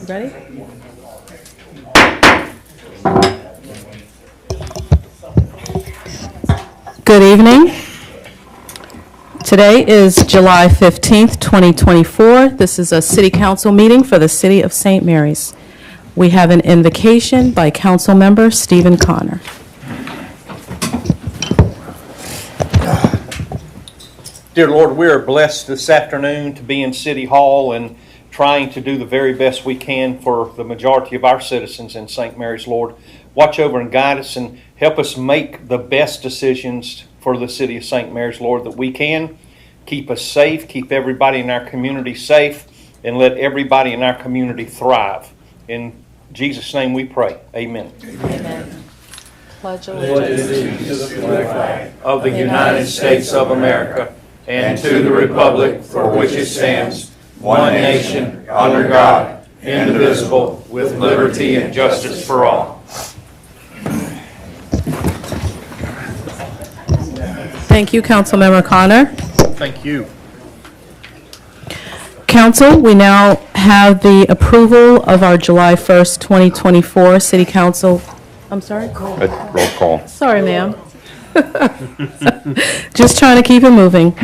Ready? Good evening. Today is July 15th, 2024. This is a City Council meeting for the City of St. Mary's. We have an invocation by Council Member Stephen Connor. Dear Lord, we are blessed this afternoon to be in City Hall and trying to do the very best we can for the majority of our citizens in St. Mary's. Lord, watch over and guide us and help us make the best decisions for the City of St. Mary's, Lord, that we can. Keep us safe, keep everybody in our community safe, and let everybody in our community thrive. In Jesus' name we pray. Amen. Amen. Pledge allegiance to the flag of the United States of America and to the republic for which it stands, one nation, under God, indivisible, with liberty and justice for all. Thank you, Councilmember Connor. Thank you. Council, we now have the approval of our July 1st, 2024 City Council. I'm sorry? Roll call. Sorry, ma'am. Just trying to keep it moving.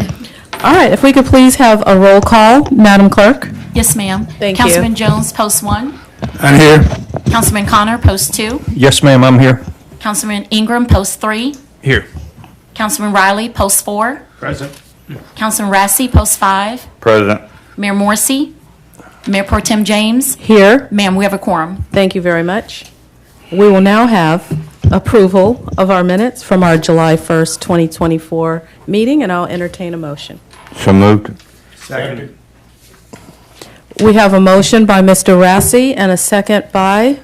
All right, if we could please have a roll call, Madam Clerk. Yes, ma'am. Thank you. Councilman Jones, post 1. I'm here. Councilman Connor, post 2. Yes, ma'am, I'm here. Councilman Ingram, post 3. Here. Councilman Riley, post 4. Present. Councilman Rassi, post 5. President. Mayor Morrissey. Mayor Pro Tem James. Here. Ma'am, we have a quorum. Thank you very much. We will now have approval of our minutes from our July 1st, 2024 meeting, and I'll entertain a motion. So moved. Second. We have a motion by Mr. Rassi and a second by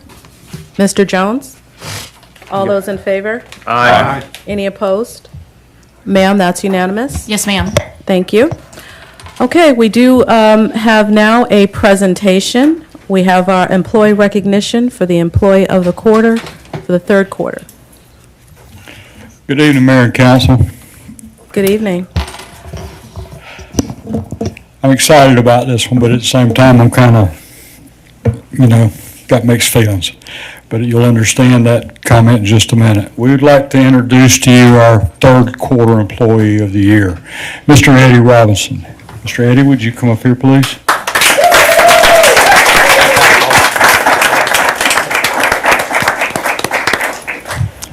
Mr. Jones. All those in favor? Aye. Any opposed? Ma'am, that's unanimous. Yes, ma'am. Thank you. Okay, we do have now a presentation. We have our employee recognition for the Employee of the Quarter for the third quarter. Good evening, Mayor and Council. Good evening. I'm excited about this one, but at the same time, I'm kind of, got mixed feelings. But you'll understand that comment in just a minute. We would like to introduce to you our third quarter Employee of the Year, Mr. Eddie Robinson. Mr. Eddie, would you come up here, please?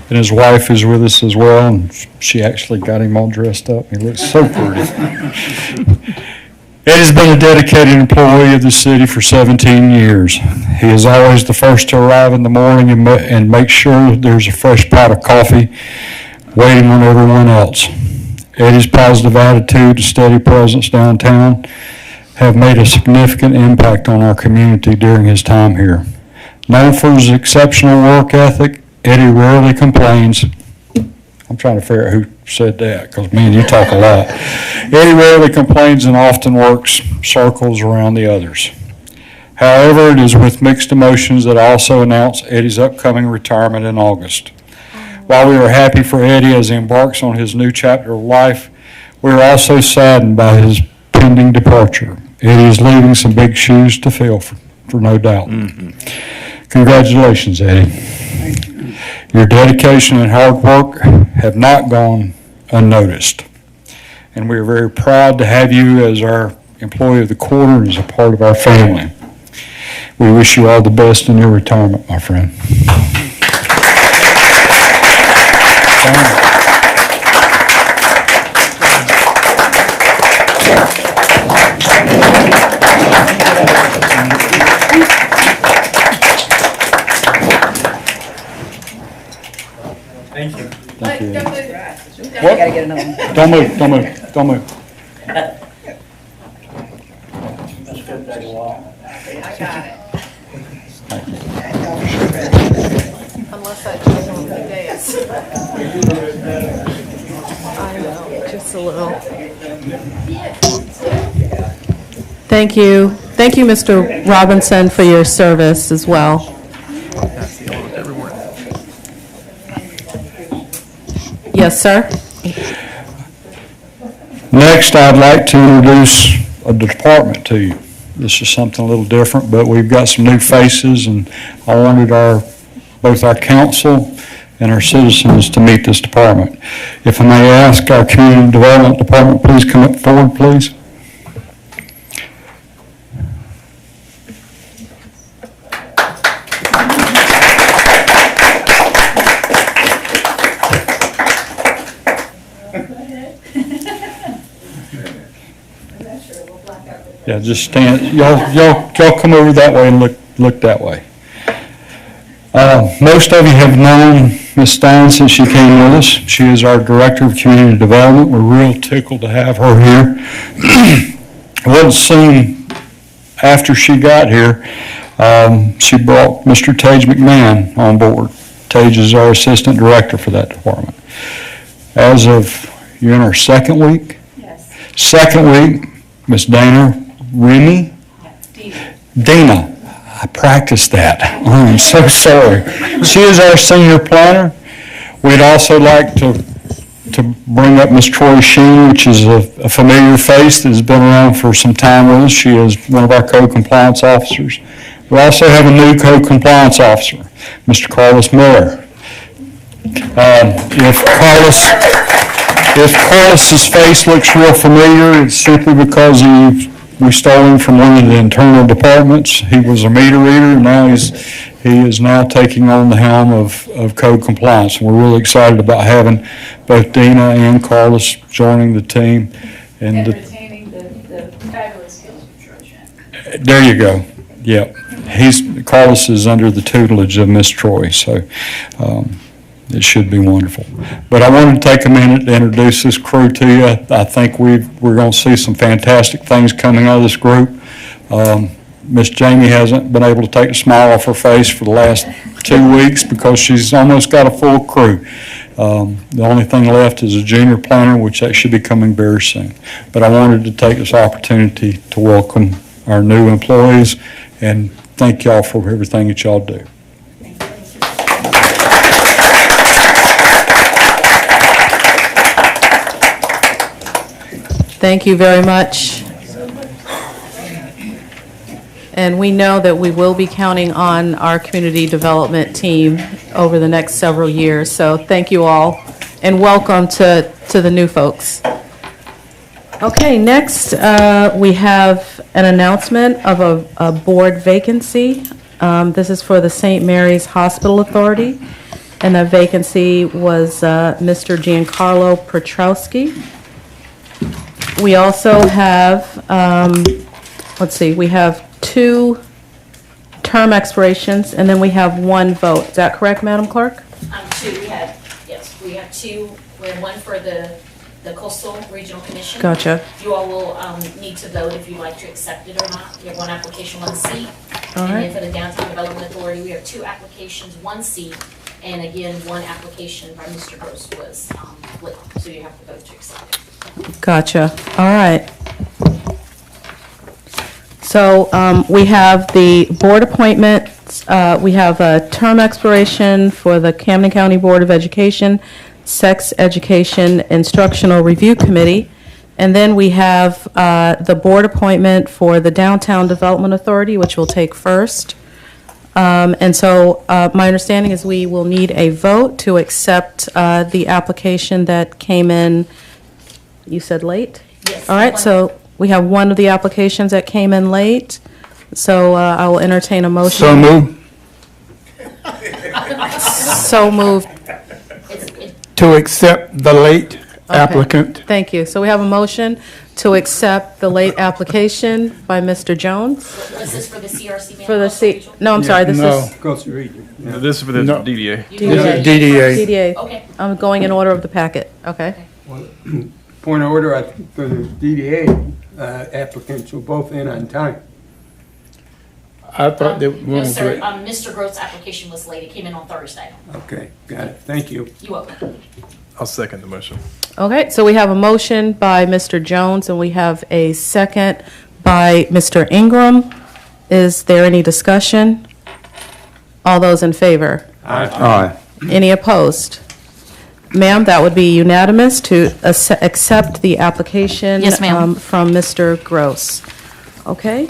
And his wife is with us as well, and she actually got him all dressed up. He looks so pretty. Ed has been a dedicated employee of the city for 17 years. He is always the first to arrive in the morning and make sure there's a fresh pot of coffee waiting on everyone else. Eddie's positive attitude and steady presence downtown have made a significant impact on our community during his time here. Known for his exceptional work ethic, Eddie rarely complains. I'm trying to figure out who said that, because me and you talk a lot. Eddie rarely complains and often works circles around the others. However, it is with mixed emotions that I also announce Eddie's upcoming retirement in August. While we are happy for Eddie as he embarks on his new chapter of life, we are also saddened by his pending departure. Eddie is leaving some big shoes to fill, for no doubt. Congratulations, Eddie. Your dedication and hard work have not gone unnoticed, and we are very proud to have you as our Employee of the Quarter and as a part of our family. We wish you all the best in your retirement, my friend. Thank you. Thank you. What? Gotta get another one. Don't move. I got it. Unless I just on the dais. I know, just a little. Thank you. Thank you, Mr. Robinson, for your service as well. Yes, sir. Next, I'd like to introduce a department to you. This is something a little different, but we've got some new faces, and I wanted both our council and our citizens to meet this department. If I may ask our Community Development Department, please come up forward, please. Yeah, just stand, y'all come over that way and look that way. Most of you have known Ms. Stein since she came with us. She is our Director of Community Development. We're real tickled to have her here. It wasn't soon after she got here, she brought Mr. Tage McMahon on board. Tage is our Assistant Director for that department. As of, you're in our second week? Yes. Second week, Ms. Dana Remy? Dana. I practiced that. Oh, I'm so sorry. She is our senior planner. We'd also like to bring up Ms. Troy Sheen, which is a familiar face that has been around for some time with us. She is one of our code compliance officers. We also have a new code compliance officer, Mr. Carlos Miller. If Carlos's face looks real familiar, it's simply because we stole him from one of the internal departments. He was a meter reader, and now he is now taking on the helm of code compliance. And we're really excited about having both Dina and Carlos joining the team. And retaining the fabulous skills of Georgia. There you go. Yep. Carlos is under the tutelage of Miss Troy, so it should be wonderful. But I wanted to take a minute to introduce this crew to you. I think we're going to see some fantastic things coming out of this group. Miss Jamie hasn't been able to take a smile off her face for the last 2 weeks because she's almost got a full crew. The only thing left is a junior planner, which that should be coming very soon. But I wanted to take this opportunity to welcome our new employees and thank y'all for everything that y'all do. Thank you very much. And we know that we will be counting on our community development team over the next several years. So thank you all, and welcome to the new folks. Okay, next we have an announcement of a board vacancy. This is for the St. Mary's Hospital Authority, and that vacancy was Mr. Giancarlo Petrowski. We also have, we have 2 term expirations, and then we have 1 vote. Is that correct, Madam Clerk? 2, we have 2. We have 1 for the Coastal Regional Commission. Gotcha. You all will need to vote if you'd like to accept it or not. We have 1 application, 1 seat. All and right. then for the Downtown Development Authority, we have 2 applications, 1 seat, and again, 1 application by Mr. Gross was split, so you have to vote to accept it. Gotcha. All right. So we have the board appointments. We have a term expiration for the Camden County Board of Education, Sex Education Instructional Review Committee. And then we have the board appointment for the Downtown Development Authority, which will take first. And so my understanding is we will need a vote to accept the application that came in, you said late? Yes. All right, so we have 1 of the applications that came in late. So I will entertain a motion. So moved. So moved. To accept the late applicant. Thank you. So we have a motion to accept the late application by Mr. Jones. Was this for the CRC? For the no, I'm sorry, this is Coastal Region. This is for the No. DDA. DDA. DDA. Okay. I'm going in order of the packet. Okay. Point of order, I think for the DDA applicants were both in on time. I thought they were. No, sir, Mr. Gross' application was late. It came in on Thursday. Okay, got it. Thank you. You're welcome. I'll second the motion. Okay, so we have a motion by Mr. Jones, and we have a second by Mr. Ingram. Is there any discussion? All those in favor? Aye. Any opposed? Ma'am, that would be unanimous to accept the application. Yes, ma'am. From Mr. Gross. Okay,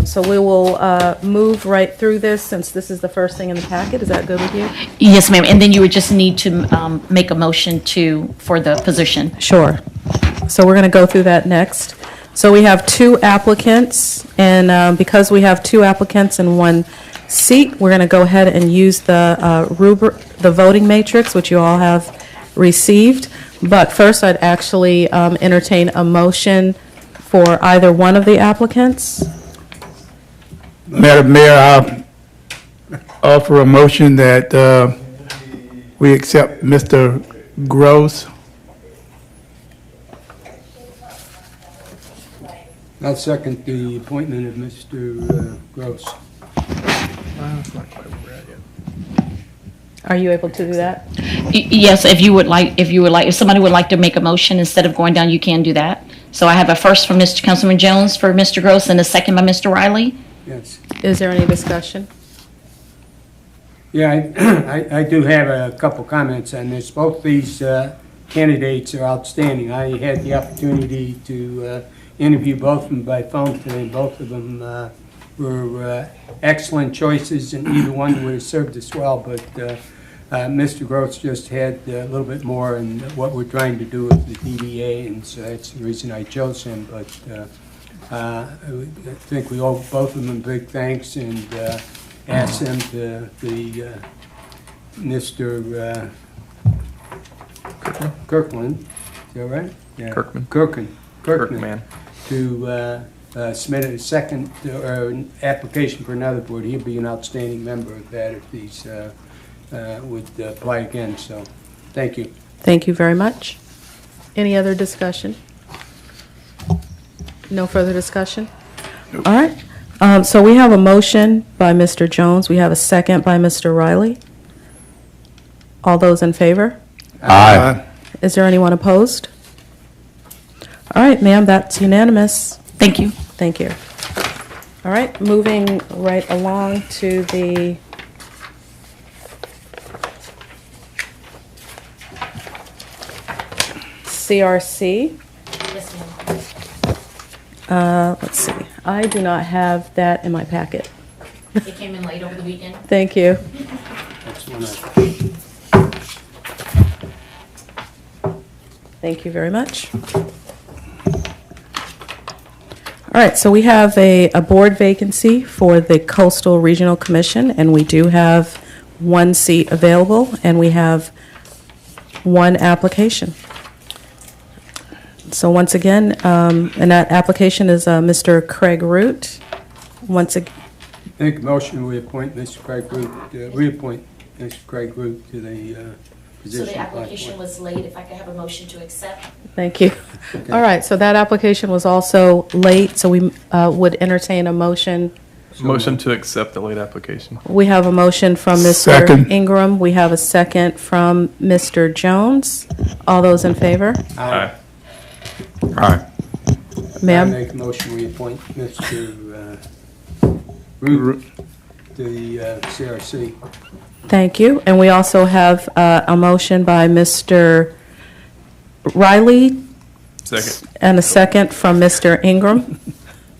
so we will move right through this since this is the first thing in the packet. Is that good with you? Yes, ma'am, and then you would just need to make a motion for the position. Sure. So we're going to go through that next. So we have two applicants, and because we have two applicants and one seat, we're going to go ahead and use the voting matrix, which you all have received. But first, I'd actually entertain a motion for either one of the applicants. Madam Mayor, I offer a motion that we accept Mr. Gross. I'll second the appointment of Mr. Gross. Are you able to do that? Yes, if somebody would like to make a motion instead of going down, you can do that. So I have a first from Mr. Councilman Jones for Mr. Gross and a second by Mr. Riley. Yes. Is there any discussion? Yeah, I do have a couple comments on this. Both these candidates are outstanding. I had the opportunity to interview both of them by phone today, and both of them were excellent choices, and either one would have served us well, but Mr. Gross just had a little bit more in what we're trying to do with the DDA, and so that's the reason I chose him. But I think we owe both of them big thanks, and ask them to Mr. Kirkland, is that right? Yeah. Kirkman. To submit a second or an application for another board. He'll be an outstanding member of that if he's would apply again. So, thank you. Thank you very much. Any other discussion? No further discussion? All right. So we have a motion by Mr. Jones. We have a second by Mr. Riley. All those in favor? Aye. Is there anyone opposed? All right, ma'am, that's unanimous. Thank you. Thank you. All right, moving right along to the CRC. Yes, ma'am. Let's see. I do not have that in my packet. It came in late over the weekend. Thank you. That's one Thank you very much. All right, so we have a board vacancy for the Coastal Regional Commission, and we do have one seat available, and we have one application. So once again, and that application is Mr. Craig Root. Once again, Make a motion, we appoint Mr. Craig Root, reappoint Mr. Craig Root to the So position. the application was late. If I could have a motion to accept. thank you. Okay. All right, so that application was also late, so we would entertain a motion. Motion to accept the late application. We have a motion from Mr. Second. Ingram. We have a second from Mr. Jones. All those in favor? Aye. Aye. I Ma'am? make a motion, we appoint Mr. Root to the CRC. Thank you. And we also have a motion by Mr. Riley Second. and a second from Mr. Ingram.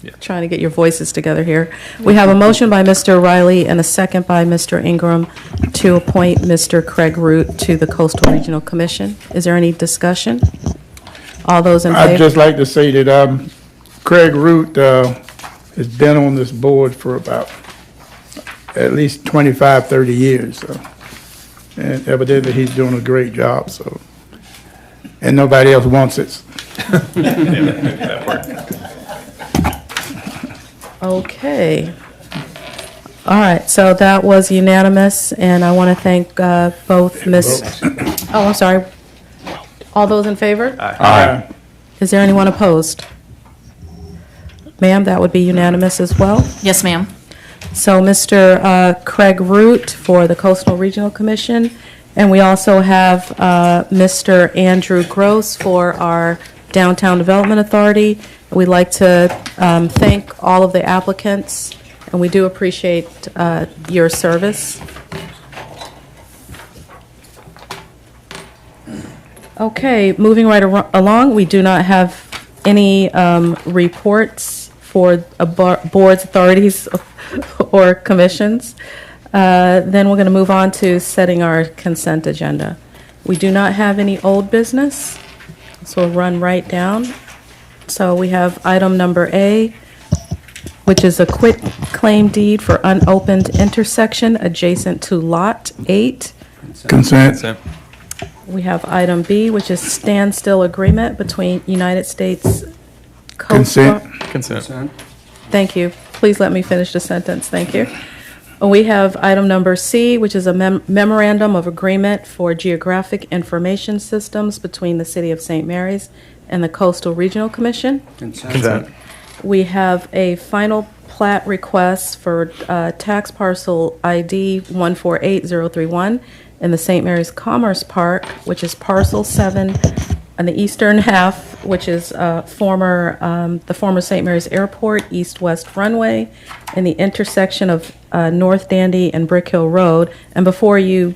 Yeah. Trying to get your voices together here. We have a motion by Mr. Riley and a second by Mr. Ingram to appoint Mr. Craig Root to the Coastal Regional Commission. Is there any discussion? All those in I'd favor? just like to say that Craig Root has been on this board for about at least 25, 30 years. So. And evidently, he's doing a great job. So, and nobody else wants it. Okay. All right, so that was unanimous, and I want to thank both Ms. Oh, I'm sorry. All those in favor? Aye. Is there anyone opposed? Ma'am, that would be unanimous as well. Yes, ma'am. So Mr. Craig Root for the Coastal Regional Commission, and we also have Mr. Andrew Gross for our Downtown Development Authority. We'd like to thank all of the applicants, and we do appreciate your service. Okay, moving right along, we do not have any reports for boards, authorities, or commissions. Then we're going to move on to setting our consent agenda. We do not have any old business, so we'll run right down. So we have item number A, which is a quit claim deed for unopened intersection adjacent to Lot 8. Consent. We have item B, which is standstill agreement between United States Coast Guard. Consent. Thank you. Please let me finish the sentence. Thank you. We have item number C, which is a memorandum of agreement for geographic information systems between the City of St. Mary's and the Coastal Regional Commission. Consent. We have a final plat request for tax parcel ID 148031 in the St. Mary's Commerce Park, which is parcel 7 on the eastern half, which is the former St. Mary's Airport east-west runway in the intersection of North Dandy and Brick Hill Road. And before you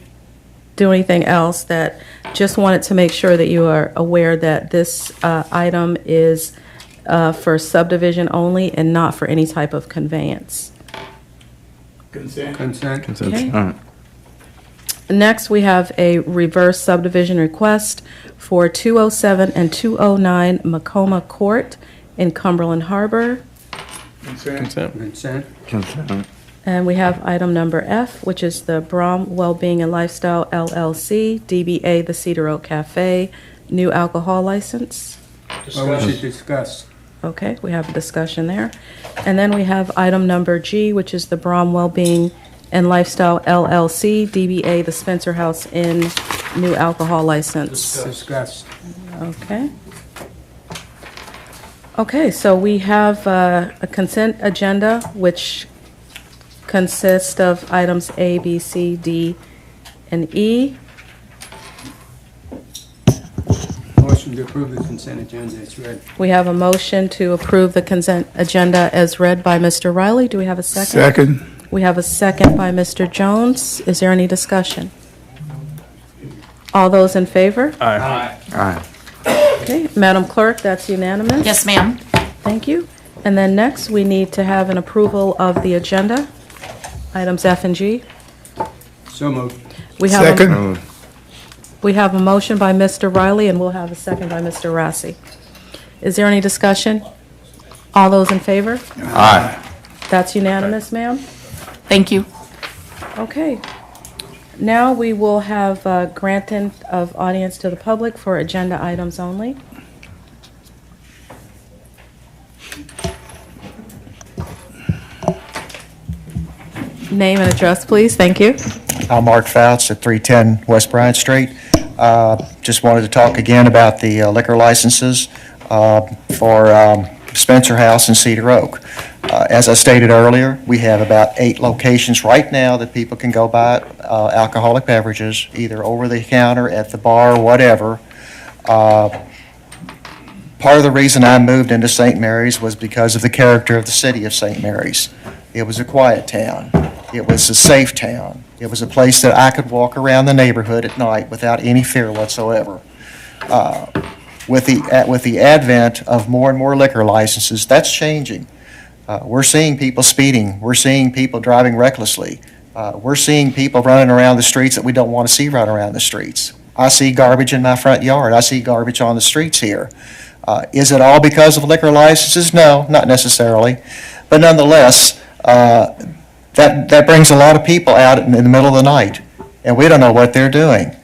do anything else, that just wanted to make sure that you are aware that this item is for subdivision only and not for any type of conveyance. Consent. Okay. All right. Next, we have a reverse subdivision request for 207 and 209 Macoma Court in Cumberland Harbor. Consent. And we have item number F, which is the Brom Wellbeing and Lifestyle LLC, DBA The Cedar Oak Cafe, new alcohol license. Well, we should discuss. Okay, we have a discussion there. And then we have item number G, which is the Brom Wellbeing and Lifestyle LLC, DBA The Spencer House Inn, new alcohol license. Discuss. Okay. Okay, so we have a consent agenda, which consists of items A, B, C, D, and E. Motion to approve the consent agenda is read. We have a motion to approve the consent agenda as read by Mr. Riley. Do we have a second? Second. We have a second by Mr. Jones. Is there any discussion? All those in favor? Aye. Okay, Madam Clerk, that's unanimous. Yes, ma'am. Thank you. And then next, we need to have an approval of the agenda, items F and G. So moved. We have Second. We have a motion by Mr. Riley, and we'll have a second by Mr. Rossi. Is there any discussion? All those in favor? Aye. That's unanimous, ma'am? Thank you. Okay. Now we will have granting of audience to the public for agenda items only. Name and address, please. Thank you. I'm Mark Fouts at 310 West Bryant Street. Just wanted to talk again about the liquor licenses for Spencer House and Cedar Oak. As I stated earlier, we have about 8 locations right now that people can go buy alcoholic beverages, either over the counter, at the bar, whatever. Part of the reason I moved into St. Mary's was because of the character of the city of St. Mary's. It was a quiet town. It was a safe town. It was a place that I could walk around the neighborhood at night without any fear whatsoever. With the advent of more and more liquor licenses, that's changing. We're seeing people speeding. We're seeing people driving recklessly. We're seeing people running around the streets that we don't want to see run around the streets. I see garbage in my front yard. I see garbage on the streets here. Is it all because of liquor licenses? No, not necessarily. But nonetheless, that brings a lot of people out in the middle of the night, and we don't know what they're doing.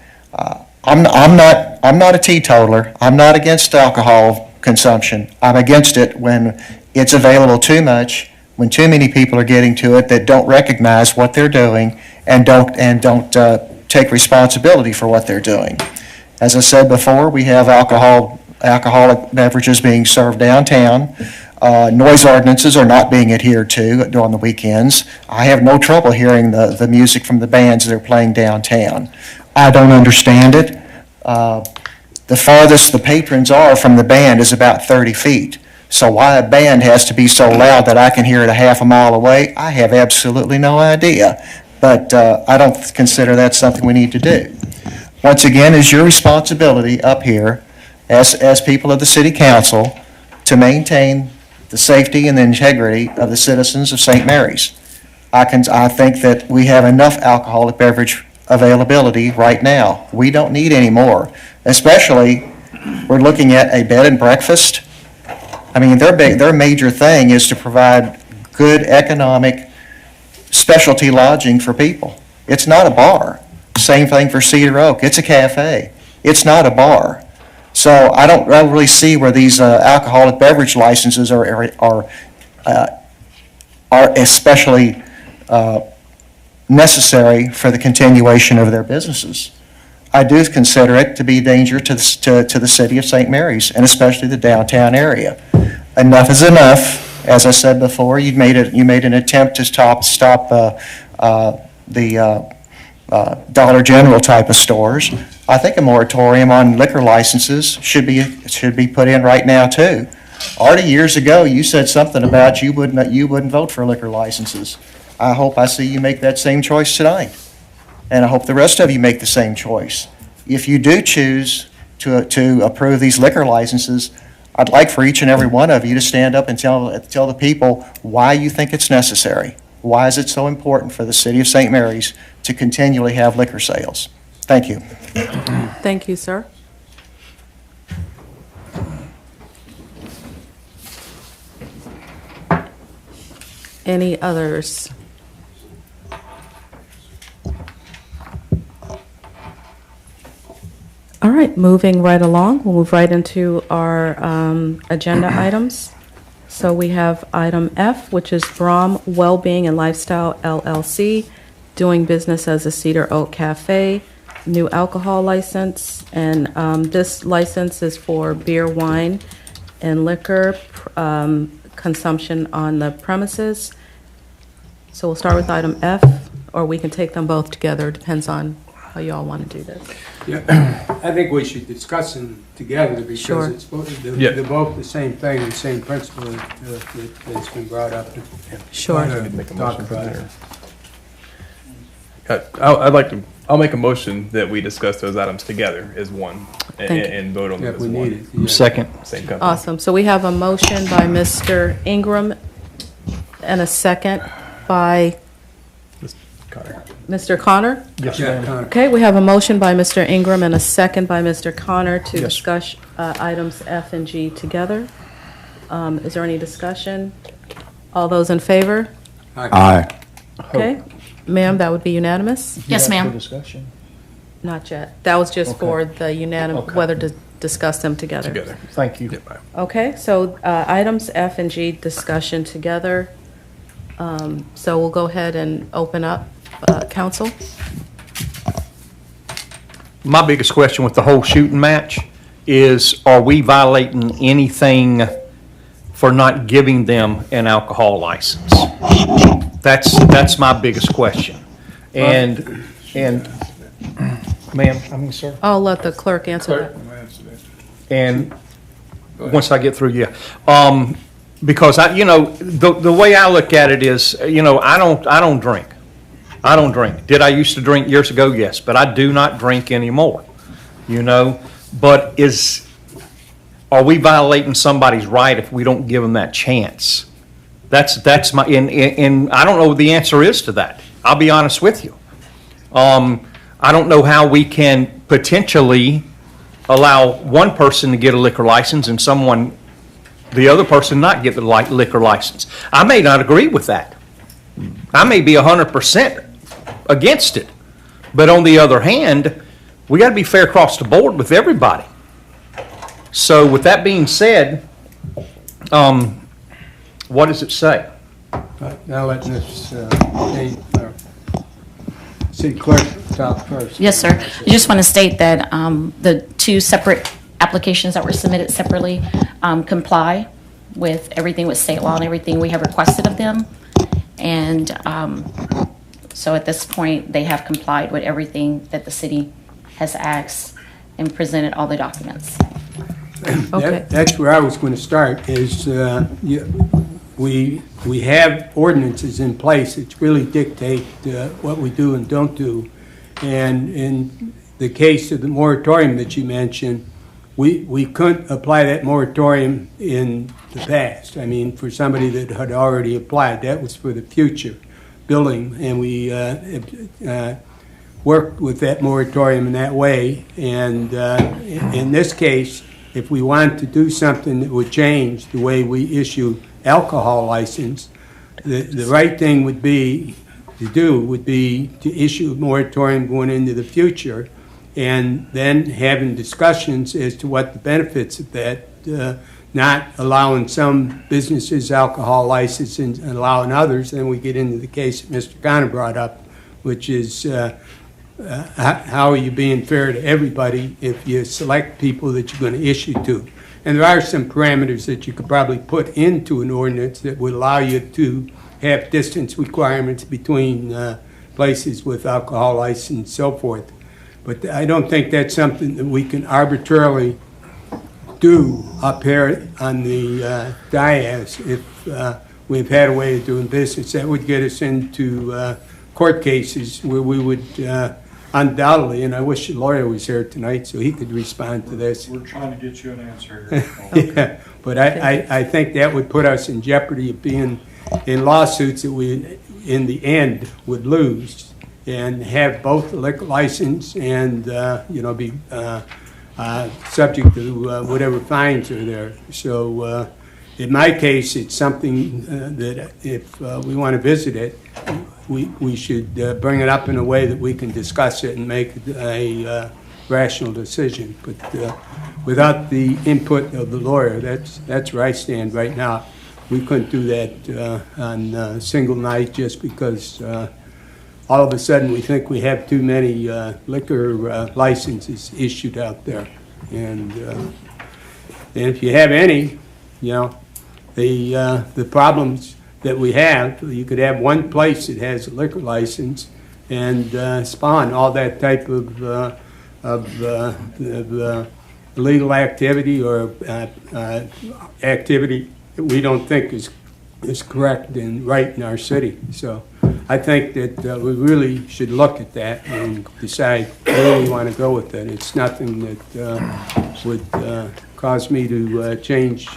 I'm not a teetotaler. I'm not against alcohol consumption. I'm against it when it's available too much, when too many people are getting to it that don't recognize what they're doing and don't take responsibility for what they're doing. As I said before, we have alcoholic beverages being served downtown. Noise ordinances are not being adhered to on the weekends. I have no trouble hearing the music from the bands that are playing downtown. I don't understand it. The farthest the patrons are from the band is about 30 feet. So why a band has to be so loud that I can hear it a half a mile away, I have absolutely no idea. But I don't consider that something we need to do. once again, is your responsibility up here as people of the city council to maintain the safety and the integrity of the citizens of St. Mary's. I think that we have enough alcoholic beverage availability right now. We don't need any more, especially we're looking at a bed and breakfast. I mean, their major thing is to provide good economic specialty lodging for people. It's not a bar. Same thing for Cedar Oak. It's a cafe. It's not a bar. So I don't really see where these alcoholic beverage licenses are especially necessary for the continuation of their businesses. I do consider it to be a danger to the city of St. Mary's, and especially the downtown area. Enough is enough. As I said before, you made an attempt to stop the Dollar General type of stores. I think a moratorium on liquor licenses should be put in right now too. Already years ago, you said something about you wouldn't vote for liquor licenses. I hope I see you make that same choice tonight, and I hope the rest of you make the same choice. If you do choose to approve these liquor licenses, I'd like for each and every one of you to stand up and tell the people why you think it's necessary. Why is it so important for the city of St. Mary's to continually have liquor sales? Thank you. Thank you, sir. Any others? All right, moving right along, we'll move right into our agenda items. So we have item F, which is Brom Wellbeing and Lifestyle LLC, doing business as a Cedar Oak Cafe, new alcohol license, and this license is for beer, wine, and liquor consumption on the premises. So we'll start with item F, or we can take them both together, depends on how you all want to do this. Yeah, I think we should discuss them together because Sure. they're both the same thing, the same principle that's been brought up. Sure. Talk about it. I'll make a motion that we discuss those items together as one Thank you. and vote on Yeah, them if as we one. need it. Yeah. Second. Same company. Awesome. So we have a motion by Mr. Ingram and a second by Connor. Mr. Connor. Yeah, Connor. Okay, we have a motion by Mr. Ingram and a second by Mr. Connor to Yes. discuss items F and G together. Is there any discussion? All those in favor? Aye. Okay. Ma'am, that would be unanimous? Yes, ma'am. Discussion. Not yet. That was just for the unanimous, Okay. whether to discuss them together. Together. Thank you. Yep, aye. Okay, so items F and G discussion together. So we'll go ahead and open up council. My biggest question with the whole shooting match is, are we violating anything for not giving them an alcohol license? That's my biggest question. And, ma'am, sir? I'll let the clerk answer that. And once I get through, yeah. Because the way I look at it is, I don't drink. I don't drink. Did I used to drink years ago? Yes, but I do not drink anymore, But are we violating somebody's right if we don't give them that chance? That's my, and I don't know what the answer is to that. I'll be honest with you. I don't know how we can potentially allow one person to get a liquor license and the other person not get the liquor license. I may not agree with that. I may be 100% against it. But on the other hand, we got to be fair across the board with everybody. So with that being said, what does it say? Now let Ms. City Clerk talk first. Yes, sir. I just want to state that the two separate applications that were submitted separately comply with everything with state law and everything we have requested of them. And so at this point, they have complied with everything that the city has asked and presented all the documents. Okay. That's where I was going to start, is we have ordinances in place that really dictate what we do and don't do. And the case of the moratorium that you mentioned, we couldn't apply that moratorium in the past. I mean, for somebody that had already applied, that was for the future building, and we worked with that moratorium in that way. And in this case, if we wanted to do something that would change the way we issue alcohol license, the right thing would be to issue a moratorium going into the future, and then having discussions as to what the benefits of that, not allowing some businesses alcohol licenses and allowing others. Then we get into the case that Mr. Connor brought up, which is how are you being fair to everybody if you select people that you're going to issue to? And there are some parameters that you could probably put into an ordinance that would allow you to have distance requirements between places with alcohol license and so forth. But I don't think that's something that we can arbitrarily do up here on the dais if we've had a way of doing business. That would get us into court cases where we would undoubtedly, and I wish the lawyer was here tonight so he could respond to this. We're trying to get you an answer here. Yeah, but I think that would put us in jeopardy of being in lawsuits that we, in the end, would lose, and have both the liquor license and, be subject to whatever fines are there. So in my case, it's something that if we want to visit it, we should bring it up in a way that we can discuss it and make a rational decision. But without the input of the lawyer, that's where I stand right now. We couldn't do that on a single night just because all of a sudden we think we have too many liquor licenses issued out there. And if you have any, the problems that we have, you could have one place that has a liquor license and spawn all that type of illegal activity or activity that we don't think is correct and right in our city. So I think that we really should look at that and decide where we want to go with it. It's nothing that would cause me to change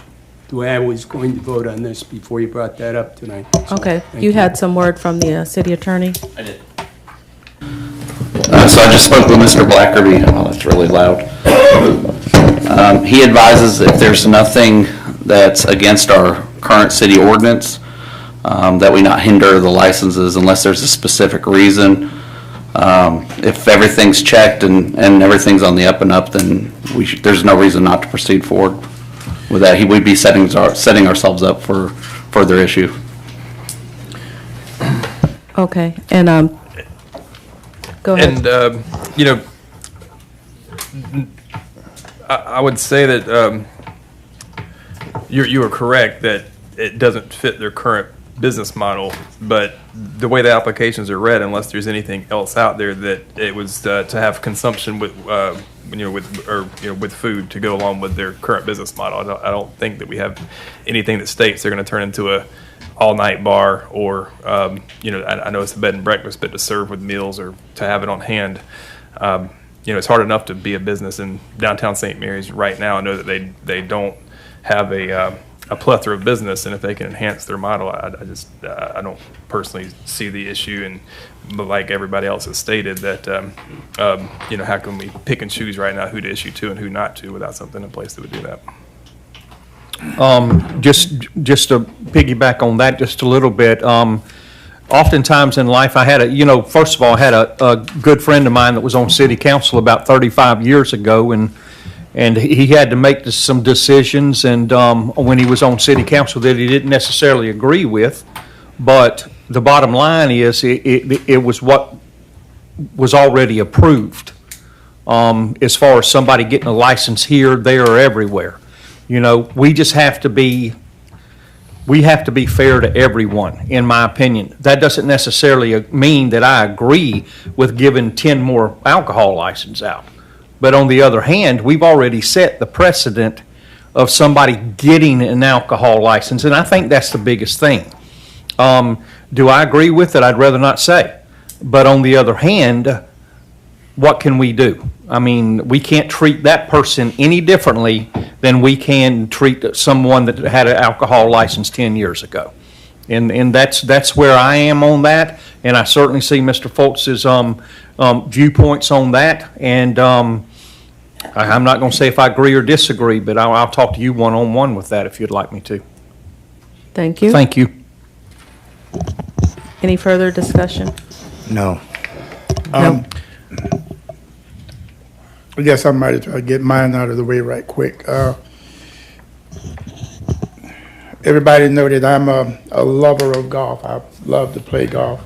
the way I was going to vote on this before you brought that up tonight. So, Okay, thank you had some word from the city attorney? I did. So I just spoke with Mr. Blackerby. Oh, that's really loud. He advises if there's nothing that's against our current city ordinance, that we not hinder the licenses unless there's a specific reason. If everything's checked and everything's on the up and up, then there's no reason not to proceed forward with that. We'd be setting ourselves up for further issue. Okay, and go ahead. And, I would say that you are correct that it doesn't fit their current business model, but the way the applications are read, unless there's anything else out there, that it was to have consumption with food to go along with their current business model. I don't think that we have anything that states they're going to turn into a all-night bar or I know it's a bed and breakfast, but to serve with meals or to have it on hand. It's hard enough to be a business in downtown St. Mary's right now. I know that they don't have a plethora of business, and if they can enhance their model, I don't personally see the issue. And like everybody else has stated, that how can we pick and choose right now who to issue to and who not to without something in place that would do that? Just to piggyback on that just a little bit, oftentimes in life I had first of all, I had a good friend of mine that was on city council about 35 years ago, and he had to make some decisions, and when he was on city council that he didn't necessarily agree with, but the bottom line is it was what was already approved as far as somebody getting a license here, there, or everywhere. We just have to be fair to everyone, in my opinion. That doesn't necessarily mean that I agree with giving 10 more alcohol licenses out. But on the other hand, we've already set the precedent of somebody getting an alcohol license, and I think that's the biggest thing. Do I agree with it? I'd rather not say. But on the other hand, what can we do? I mean, we can't treat that person any differently than we can treat someone that had an alcohol license 10 years ago. And that's where I am on that, and I certainly see Mr. Foltz's viewpoints on that. And I'm not going to say if I agree or disagree, but I'll talk to you one-on-one with that if you'd like me to. Thank you. Thank you. Any further discussion? No. No. I guess I might as well get mine out of the way right quick. Everybody know that I'm a lover of golf. I love to play golf.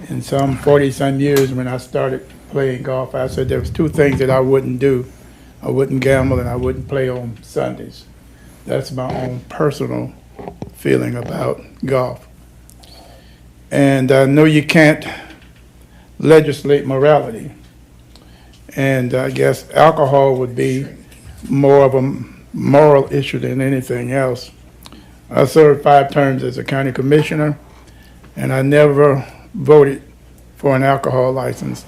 In some 40-some years when I started playing golf, I said there was two things that I wouldn't do. I wouldn't gamble and I wouldn't play on Sundays. That's my own personal feeling about golf. And I know you can't legislate morality. And I guess alcohol would be more of a moral issue than anything else. I served 5 terms as a county commissioner, and I never voted for an alcohol license.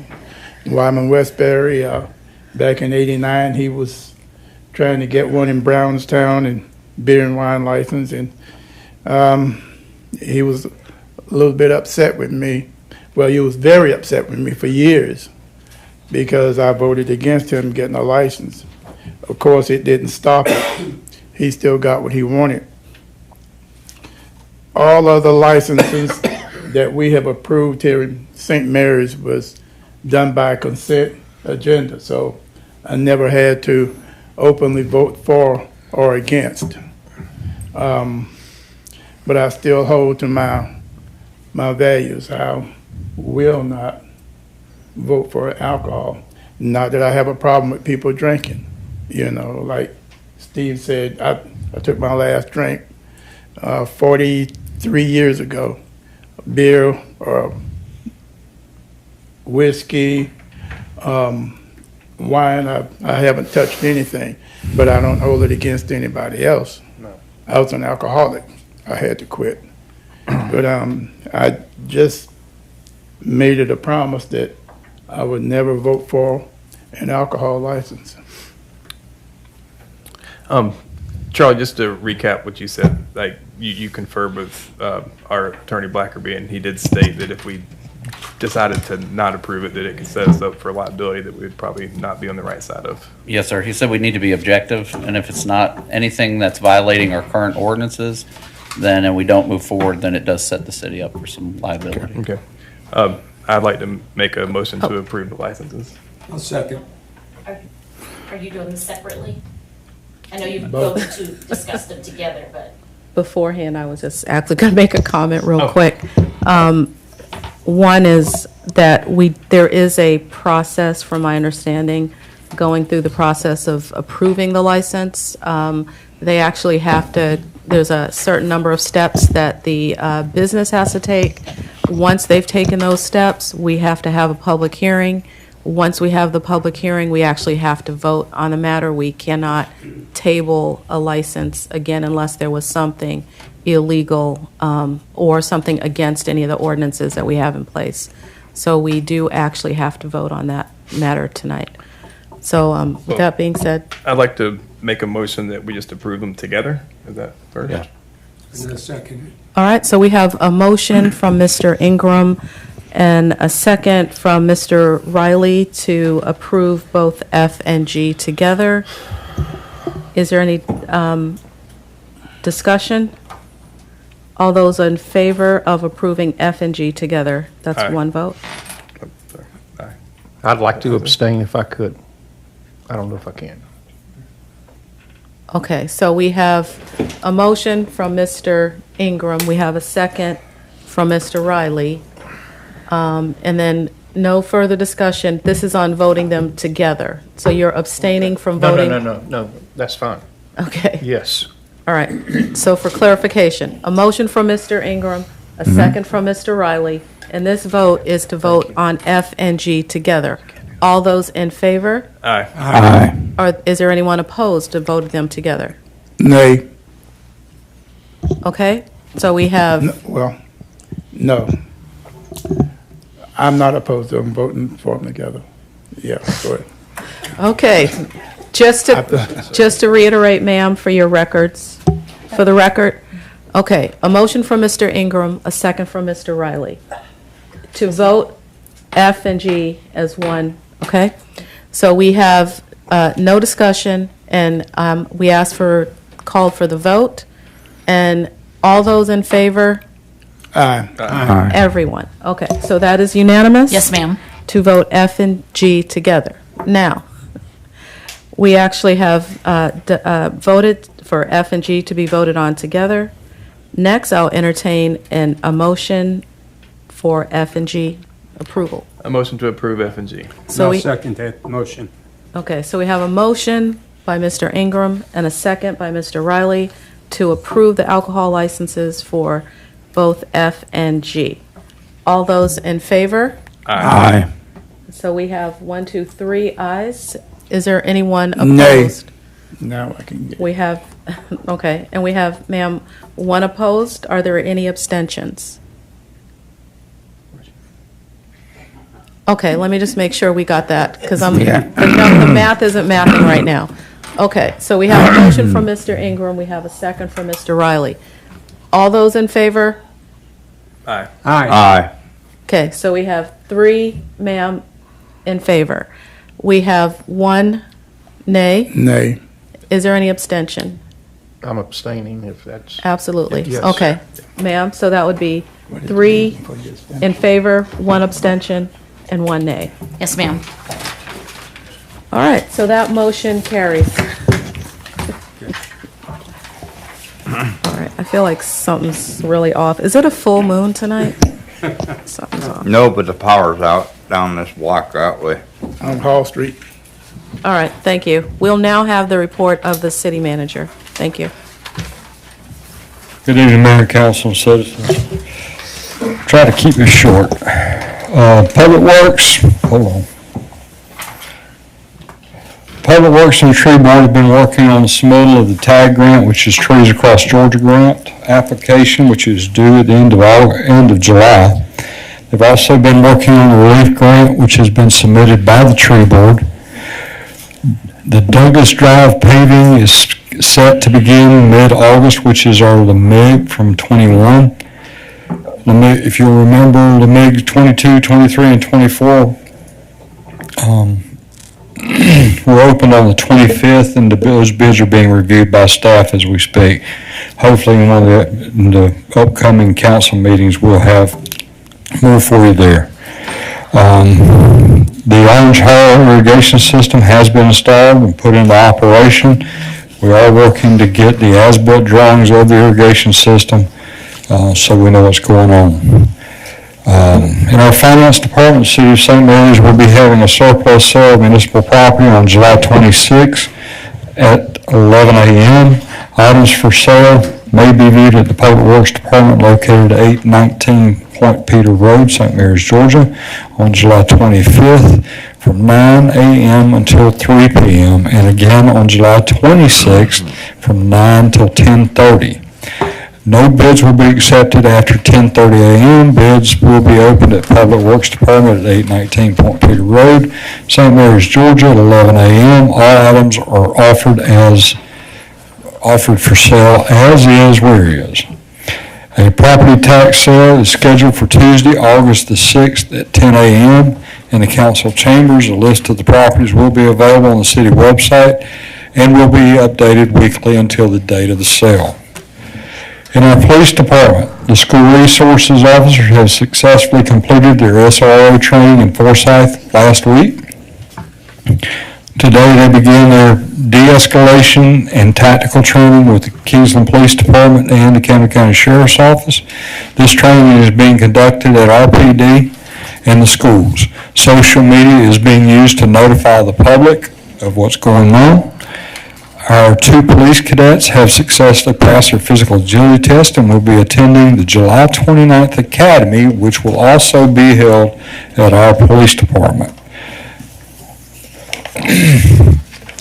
Wyman Westbury, back in '89, he was trying to get one in Brownstown and beer and wine license, and he was a little bit upset with me. Well, he was very upset with me for years because I voted against him getting a license. Of course, it didn't stop it. He still got what he wanted. All of the licenses that we have approved here in St. Mary's was done by consent agenda, so I never had to openly vote for or against. But I still hold to my values. I will not vote for alcohol. Not that I have a problem with people drinking. You know, like Steve said, I took my last drink 43 years ago. Beer or whiskey, wine, I haven't touched anything, but I don't hold it against anybody else. No. I was an alcoholic. I had to quit. But I just made it a promise that I would never vote for an alcohol license. Charlie, just to recap what you said, like you conferred with our attorney Blackerby, and he did state that if we decided to not approve it, that it could set us up for liability that we would probably not be on the right side of. Yes, sir. He said we need to be objective, and if it's not anything that's violating our current ordinances, then and we don't move forward, then it does set the city up for some liability. Okay. I'd like to make a motion to approve the licenses. I'll second. Are you doing them separately? I know you've both to discuss them together, but. Beforehand, I was just actually going to make a comment real quick. One is that there is a process, from my understanding, going through the process of approving the license. They actually have to, there's a certain number of steps that the business has to take. Once they've taken those steps, we have to have a public hearing. Once we have the public hearing, we actually have to vote on the matter. We cannot table a license again unless there was something illegal or something against any of the ordinances that we have in place. So we do actually have to vote on that matter tonight. So with that being said. I'd like to make a motion that we just approve them together. Is that fair? Yeah. And a second. All right, so we have a motion from Mr. Ingram and a second from Mr. Riley to approve both F and G together. Is there any discussion? All those in favor of approving F and G together? That's Aye. one vote. Aye. I'd like to abstain if I could. I don't know if I can. Okay, so we have a motion from Mr. Ingram. We have a second from Mr. Riley. And then no further discussion. This is on voting them together. So you're abstaining from voting? No, that's fine. Okay. Yes. All right. So for clarification, a motion from Mr. Ingram, a second from Mr. Riley, and this vote is to vote on F and G together. All those in favor? Aye. Aye. Or is there anyone opposed to voting them together? Nay. Okay, so we have, No. I'm not opposed to them voting for them together. Yeah, go ahead. Okay, just to reiterate, ma'am, for your records, for the record, okay, a motion from Mr. Ingram, a second from Mr. Riley, to vote F and G as one, okay? So we have no discussion, and we called for the vote, and all those in favor? Aye. Everyone, okay, so that is unanimous? Yes, ma'am. To vote F and G together. Now, we actually have voted for F and G to be voted on together. Next, I'll entertain a motion for F and G approval. A motion to approve F and G. So I'll we, second that motion. okay, so we have a motion by Mr. Ingram and a second by Mr. Riley to approve the alcohol licenses for both F and G. All those in favor? Aye. So we have 1, 2, 3 ayes. Is there anyone Nay. opposed? Now I can get. We have, okay, and we have, ma'am, 1 opposed. Are there any abstentions? Okay, let me just make sure we got that, because the math isn't mathing right now. Okay, so we have a motion from Mr. Ingram, we have a second from Mr. Riley. All those in favor? Aye. Aye. Okay, so we have 3, ma'am, in favor. We have 1 nay. Nay. Is there any abstention? I'm abstaining if that's. Absolutely. Yes. Okay, ma'am, so that would be 3 in favor, 1 abstention, and 1 nay. Yes, ma'am. All right, so that motion carries. All right, I feel like something's really off. Is it a full moon tonight? Something's off. No, but the power's out down this block that way. On Hall Street. All right, thank you. We'll now have the report of the city manager. Thank you. Good evening, Mayor, Council, and citizens. Try to keep this short. Public Works, hold on. Public Works and the Tree Board have been working on the submittal of the TAG grant, which is Trees Across Georgia grant application, which is due at the end of July. They've also been working on the relief grant, which has been submitted by the Tree Board. The Douglas Drive paving is set to begin mid-August, which is our LMIG from 21. If you'll remember, LMIG 22, 23, and 24 were opened on the 25th, and those bids are being reviewed by staff as we speak. Hopefully, in the upcoming council meetings, we'll have more for you there. The Orange Hollow irrigation system has been installed and put into operation. We are working to get the as-built drawings of the irrigation system so we know what's going on. In our finance department, the City of St. Mary's will be having a surplus sale of municipal property on July 26 at 11 a.m. Items for sale may be viewed at the Public Works Department located at 819 Point Peter Road, St. Mary's, Georgia, on July 25th from 9 a.m. until 3 p.m. and again on July 26th from 9 till 10:30. No bids will be accepted after 10:30 a.m. Bids will be opened at Public Works Department at 819 Point Peter Road, St. Mary's, Georgia, at 11 a.m. All items are offered for sale as is where is. A property tax sale is scheduled for Tuesday, August the 6th at 10 a.m. in the council chambers. A list of the properties will be available on the city website and will be updated weekly until the date of the sale. In our police department, the school resources officers have successfully completed their SRO training in Forsyth last week. Today, they began their de-escalation and tactical training with the Kingsland Police Department and the Camden County Sheriff's Office. This training is being conducted at RPD and the schools. Social media is being used to notify the public of what's going on. Our 2 police cadets have successfully passed their physical agility test and will be attending the July 29th Academy, which will also be held at our police department.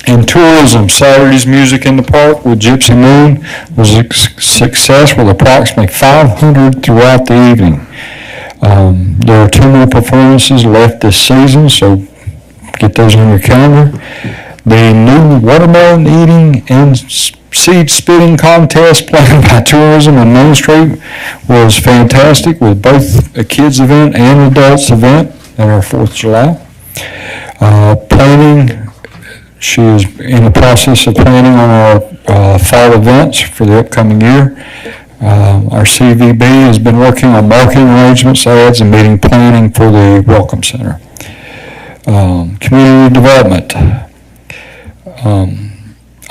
In tourism, Saturday's Music in the Park with Gypsy Moon was a success with approximately 500 throughout the evening. There are 2 more performances left this season, so get those on your calendar. The new watermelon eating and seed spitting contest planned by Tourism and Main Street was fantastic, with both a kids event and adults event at our 4th of July. Planning, she is in the process of planning on our fall events for the upcoming year. Our CVB has been working on marketing arrangements, ads, and meeting planning for the Welcome Center. Community development.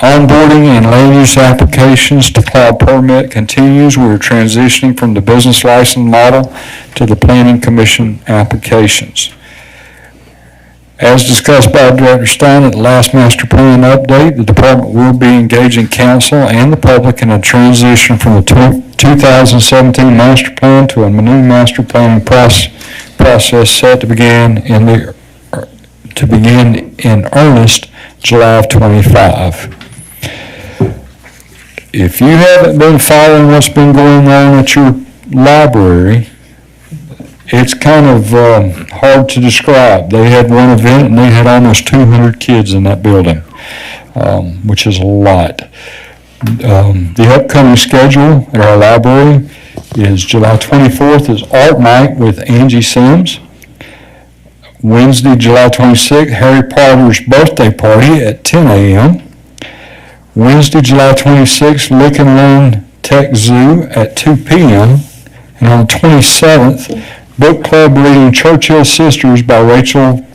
Onboarding and land use applications to cloud permit continues. We're transitioning from the business license model to the Planning Commission applications. As discussed by Director Stein at the last master plan update, the department will be engaging council and the public in a transition from the 2017 master plan to a new master planning process set to begin in earnest July of 25. If you haven't been following what's been going on at your library, it's kind of hard to describe. They had one event and they had almost 200 kids in that building, which is a lot. The upcoming schedule at our library is July 24th is Art Night with Angie Sims. Wednesday, July 26th, Harry Potter's birthday party at 10 a.m. Wednesday, July 26th, Lick and Learn Tech Zoo at 2 p.m. And on the 27th, Book Club reading Churchill Sisters by Rachel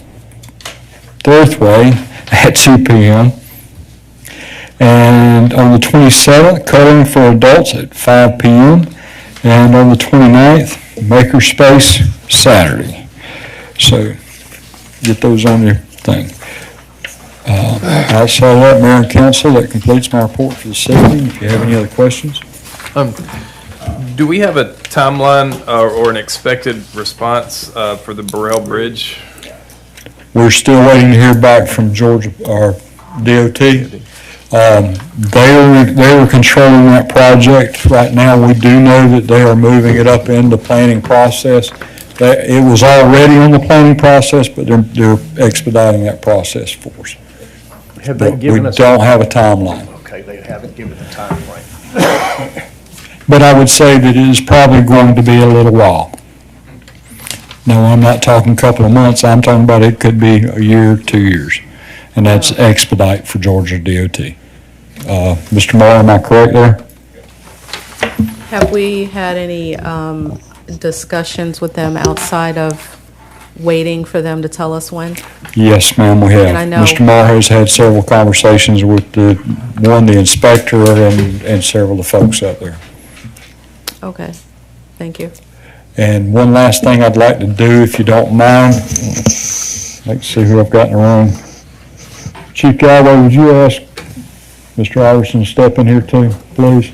Thirthway at 2 p.m. And on the 27th, Coloring for Adults at 5 p.m. And on the 29th, Makerspace Saturday. So get those on your thing. Outside of that, Mayor and Council, that completes my report for this evening. If you have any other questions. Do we have a timeline or an expected response for the Burrell Bridge? We're still waiting to hear back from Georgia, our DOT. They were controlling that project right now. We do know that they are moving it up in the planning process. It was already on the planning process, but they're expediting that process for us. Have they given us? We don't have a timeline. Okay, they haven't given a timeline. But I would say that it is probably going to be a little while. No, I'm not talking a couple of months. I'm talking about it could be a year, 2 years. And that's expedite for Georgia DOT. Mr. Moore, am I correct there? Have we had any discussions with them outside of waiting for them to tell us when? Yes, ma'am, we have. And I know- Mr. Moore has had several conversations with the inspector and several of the folks out there. Okay, thank you. And one last thing I'd like to do, if you don't mind, let's see who I've got in the room. Chief Galway, would you ask Mr. Iverson to step in here too, please?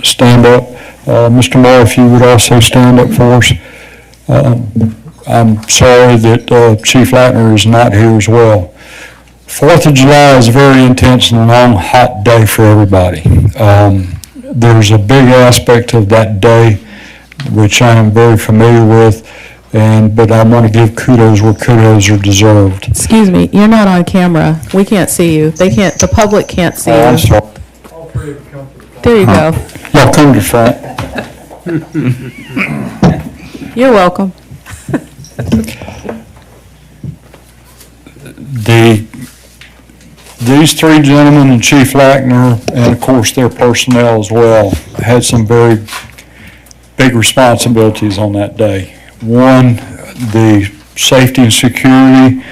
Stand up. Mr. Moore, if you would also stand up for us. I'm sorry that Chief Lattner is not here as well. 4th of July is a very intense and long, hot day for everybody. There's a big aspect of that day which I am very familiar with, but I want to give kudos where kudos are deserved. Excuse me, you're not on camera. We can't see you. The public can't see I'm you. sorry. There you go. Y'all come to front. You're welcome. These 3 gentlemen and Chief Lackner, and of course their personnel as well, had some very big responsibilities on that day. One, the safety and security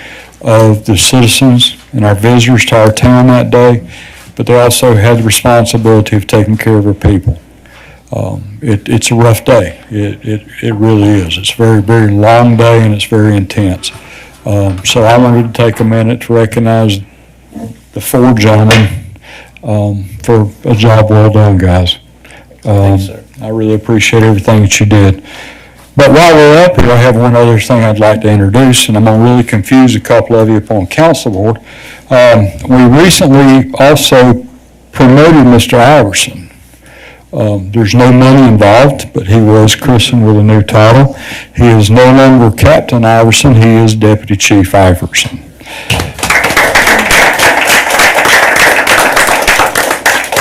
of the citizens and our visitors to our town that day, but they also had the responsibility of taking care of our people. It's a rough day. It really is. It's a very, very long day and it's very intense. So I wanted to take a minute to recognize the 4 gentlemen for a job well done, guys. Thanks, sir. I really appreciate everything that you did. But while we're up here, I have one other thing I'd like to introduce, and I'm going to really confuse a couple of you up on council board. We recently also promoted Mr. Iverson. There's no money involved, but he was christened with a new title. He is no longer Captain Iverson, he is Deputy Chief Iverson.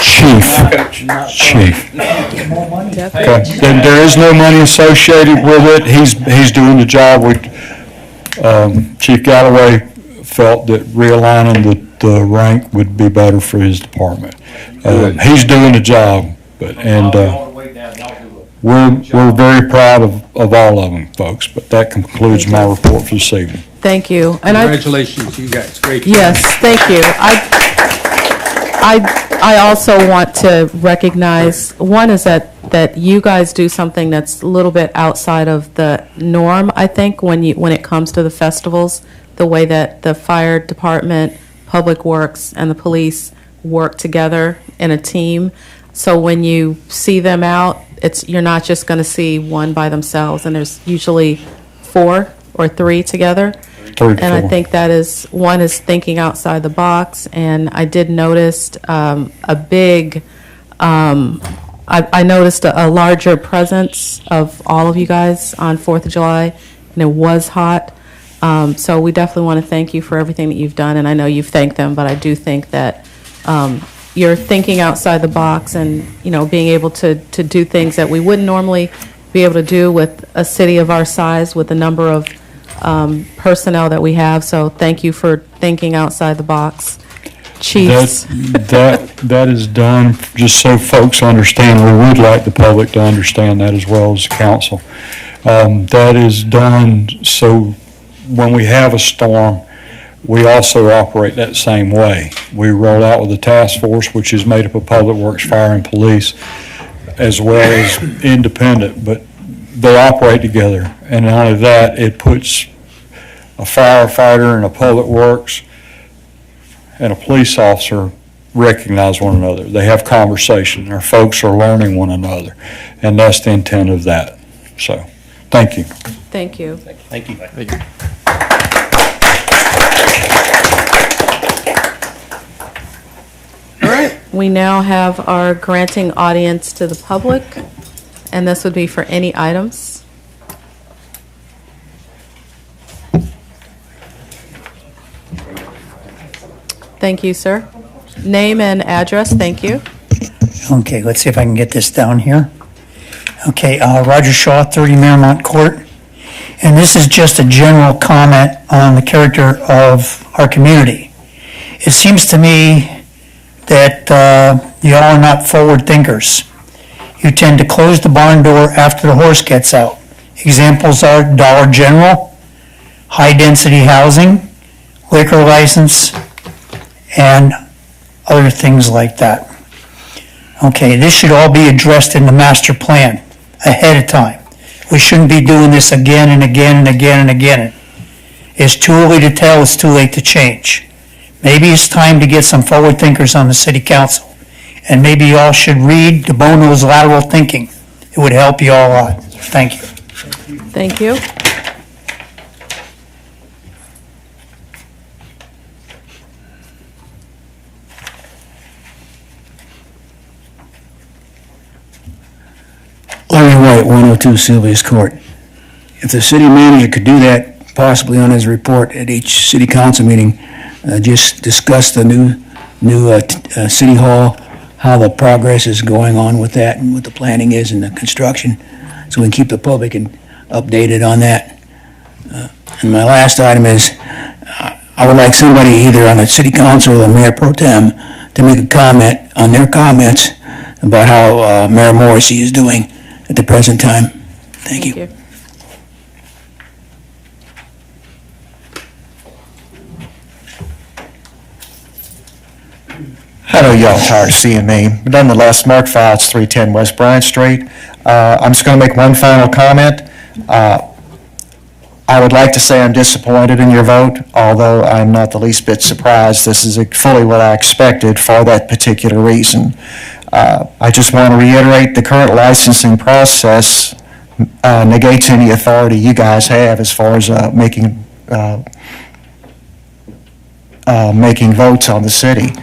Chief. Okay. There is no money associated with it. He's doing the job. Chief Galloway felt that realigning the rank would be better for his department. He's doing the job, we're very proud of all of them, folks. But that concludes my report for this evening. Thank you. Congratulations, you guys. Great. Yes, thank you. I also want to recognize, one is that you guys do something that's a little bit outside of the norm, I think, when it comes to the festivals, the way that the fire department, public works, and the police work together in a team. So when you see them out, you're not just going to see one by themselves, and there's usually 4 or 3 together. And I think that is, one is thinking outside the box, and I did notice a big, I noticed a larger presence of all of you guys on 4th of July, and it was hot. So we definitely want to thank you for everything that you've done, and I know you've thanked them, but I do think that you're thinking outside the box and, being able to do things that we wouldn't normally be able to do with a city of our size, with the number of personnel that we have. So thank you for thinking outside the box. Chiefs. That is done just so folks understand. We would like the public to understand that as well as the council. That is done so when we have a storm, we also operate that same way. We roll out with a task force, which is made up of public works, fire, and police, as well as independent, but they operate together. And not only that, it puts a firefighter and a public works and a police officer recognize one another. They have conversation. Our folks are learning one another, and that's the intent of that. So, thank you. Thank you. Thank you. Thank you. All right. We now have our granting audience to the public, and this would be for any items. Thank you, sir. Name and address, thank you. Okay, let's see if I can get this down here. Okay, Roger Shaw, 30 Marymount Court. And this is just a general comment on the character of our community. It seems to me that you all are not forward thinkers. You tend to close the barn door after the horse gets out. Examples are Dollar General, high-density housing, liquor license, and other things like that. Okay, this should all be addressed in the master plan ahead of time. We shouldn't be doing this again and again and again and again. It's too early to tell, it's too late to change. Maybe it's time to get some forward thinkers on the city council. And maybe you all should read De Bono's Lateral Thinking. It would help you all out. Thank you. Thank you. Larry White, 102 Sylvia's Court. If the city manager could do that, possibly on his report at each city council meeting, just discuss the new city hall, how the progress is going on with that and what the planning is and the construction, so we can keep the public updated on that. And my last item is, I would like somebody either on the city council or the mayor pro tem to make a comment on their comments about how Mayor Morrissey is doing at the present time. Thank you. I know y'all tired of seeing me, but nonetheless, Mark Fouts, 310 West Bryant Street. I'm just going to make one final comment. I would like to say I'm disappointed in your vote, although I'm not the least bit surprised. This is fully what I expected for that particular reason. I just want to reiterate the current licensing process negates any authority you guys have as far as making votes on the city.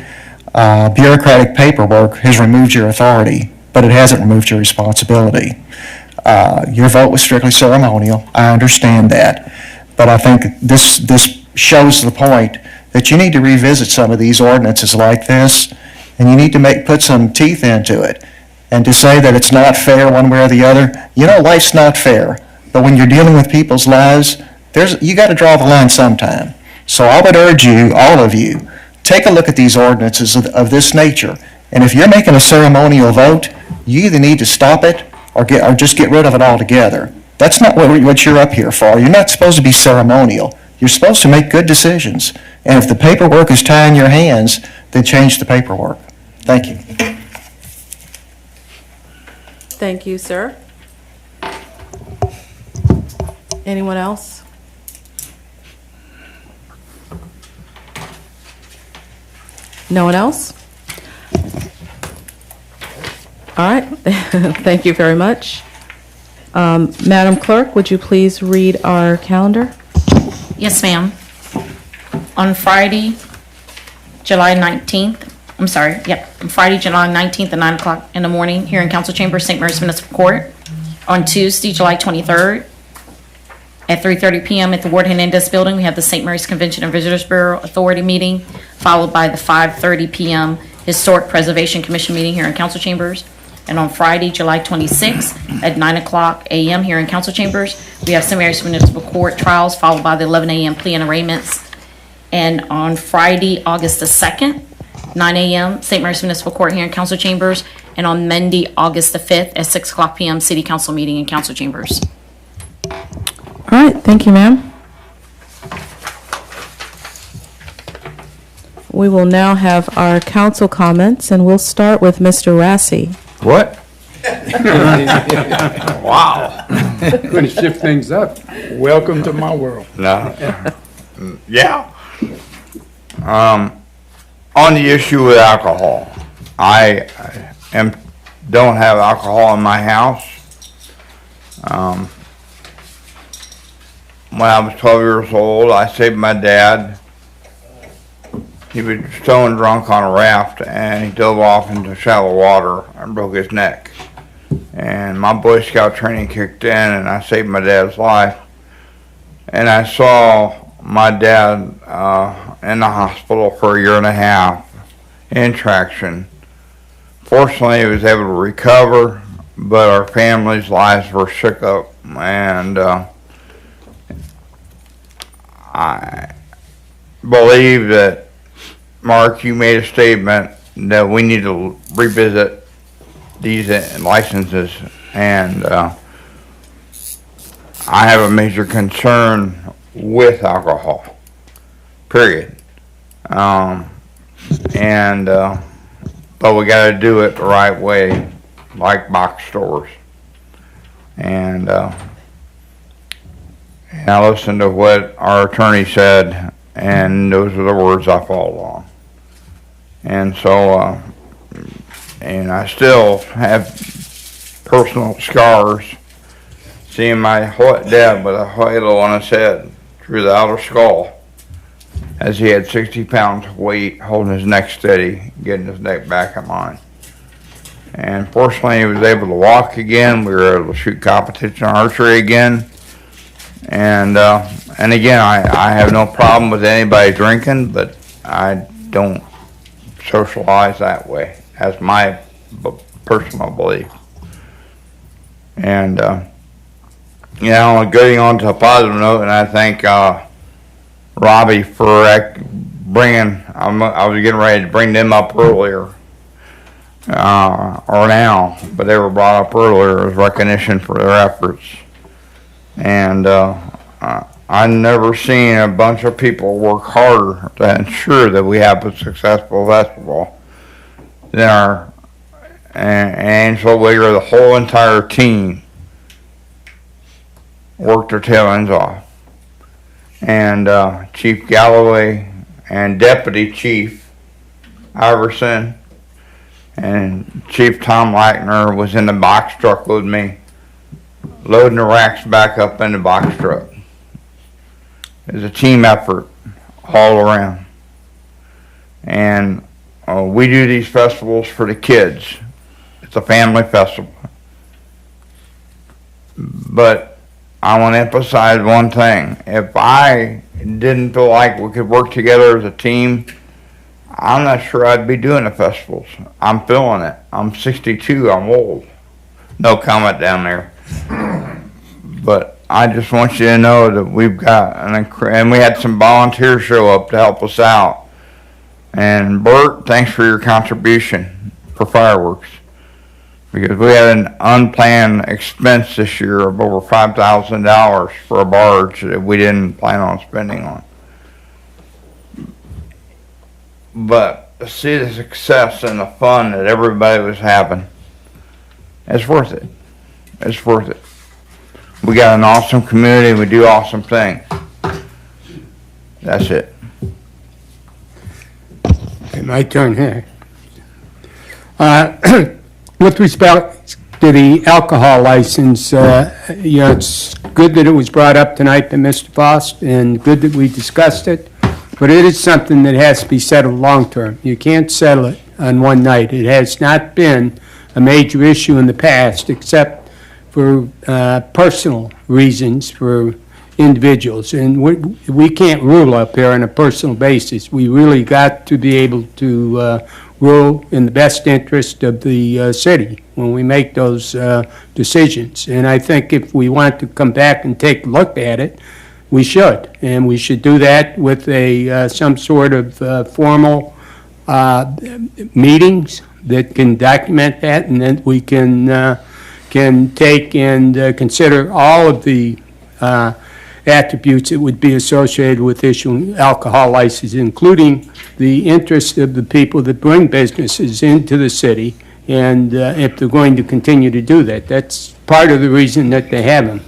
Bureaucratic paperwork has removed your authority, but it hasn't removed your responsibility. Your vote was strictly ceremonial. I understand that. But I think this shows the point that you need to revisit some of these ordinances like this, and you need to put some teeth into it. And to say that it's not fair one way or the other, life's not fair. But when you're dealing with people's lives, you got to draw the line sometime. So I would urge you, all of you, take a look at these ordinances of this nature. And if you're making a ceremonial vote, you either need to stop it or just get rid of it altogether. That's not what you're up here for. You're not supposed to be ceremonial. You're supposed to make good decisions. And if the paperwork is tying your hands, then change the paperwork. Thank you. Thank you, sir. Anyone else? No one else? All right. Thank you very much. Madam Clerk, would you please read our calendar? Yes, ma'am. On Friday, July 19th, on Friday, July 19th at 9 o'clock in the morning, here in Council Chambers, St. Mary's Municipal Court. On Tuesday, July 23rd, at 3:30 p.m. at the Ward Hernandez Building, we have the St. Mary's Convention and Visitors Bureau Authority meeting, followed by the 5:30 p.m. Historic Preservation Commission meeting here in Council Chambers. And on Friday, July 26th at 9 o'clock a.m. here in Council Chambers, we have St. Mary's Municipal Court trials, followed by the 11 a.m. plea and arraignments. And on Friday, August the 2nd, 9 a.m., St. Mary's Municipal Court here in Council Chambers. And on Monday, August the 5th at 6 o'clock p.m., City Council meeting in Council Chambers. All right, thank you, ma'am. We will now have our council comments, and we'll start with Mr. Rassi. What? Wow. Going to shift things up. Welcome to my world. No. Yeah. On the issue with alcohol, I don't have alcohol in my house. When I was 12 years old, I saved my dad. He was stone drunk on a raft, and he dove off into shallow water and broke his neck. And my Boy Scout training kicked in, and I saved my dad's life. And I saw my dad in the hospital for a year and a half in traction. Fortunately, he was able to recover, but our family's lives were shook up. And I believe that, Mark, you made a statement that we need to revisit these licenses, and I have a major concern with alcohol, period. But we got to do it the right way, like box stores. And I listened to what our attorney said, and those are the words I follow along. And so, and I still have personal scars, seeing my dad with a halo on his head through the outer skull, as he had 60 pounds of weight, holding his neck steady, getting his neck back in line. And fortunately, he was able to walk again. We were able to shoot competition archery again. And again, I have no problem with anybody drinking, but I don't socialize that way. That's my personal belief. And, getting on to a positive note, and I thank Robbie for bringing, I was getting ready to bring them up earlier, or now, but they were brought up earlier as recognition for their efforts. And I've never seen a bunch of people work harder to ensure that we have a successful festival than our Angela Wigger, the whole entire team worked their tail ends off. And Chief Galloway and Deputy Chief Iverson and Chief Tom Lackner was in the box truck with me loading the racks back up in the box truck. It's a team effort all around. And we do these festivals for the kids. It's a family festival. But I want to emphasize one thing. If I didn't feel like we could work together as a team, I'm not sure I'd be doing the festivals. I'm feeling it. I'm 62. I'm old. No comment down there. But I just want you to know that we've got and we had some volunteers show up to help us out. And Bert, thanks for your contribution for fireworks. Because we had an unplanned expense this year of over $5,000 for a barge that we didn't plan on spending on. But to see the success and the fun that everybody was having, it's worth it. It's worth it. We got an awesome community. We do awesome things. That's it. Okay, my turn here. With respect to the alcohol license, it's good that it was brought up tonight by Mr. Faust, and good that we discussed it, but it is something that has to be settled long-term. You can't settle it on one night. It has not been a major issue in the past, except for personal reasons for individuals, and we can't rule up here on a personal basis. We really got to be able to rule in the best interest of the city when we make those decisions. And I think if we want to come back and take a look at it, we should. And we should do that with some sort of formal meetings that can document that, and then we can take and consider all of the attributes that would be associated with issuing alcohol licenses, including the interest of the people that bring businesses into the city, and if they're going to continue to do that. That's part of the reason that they have them.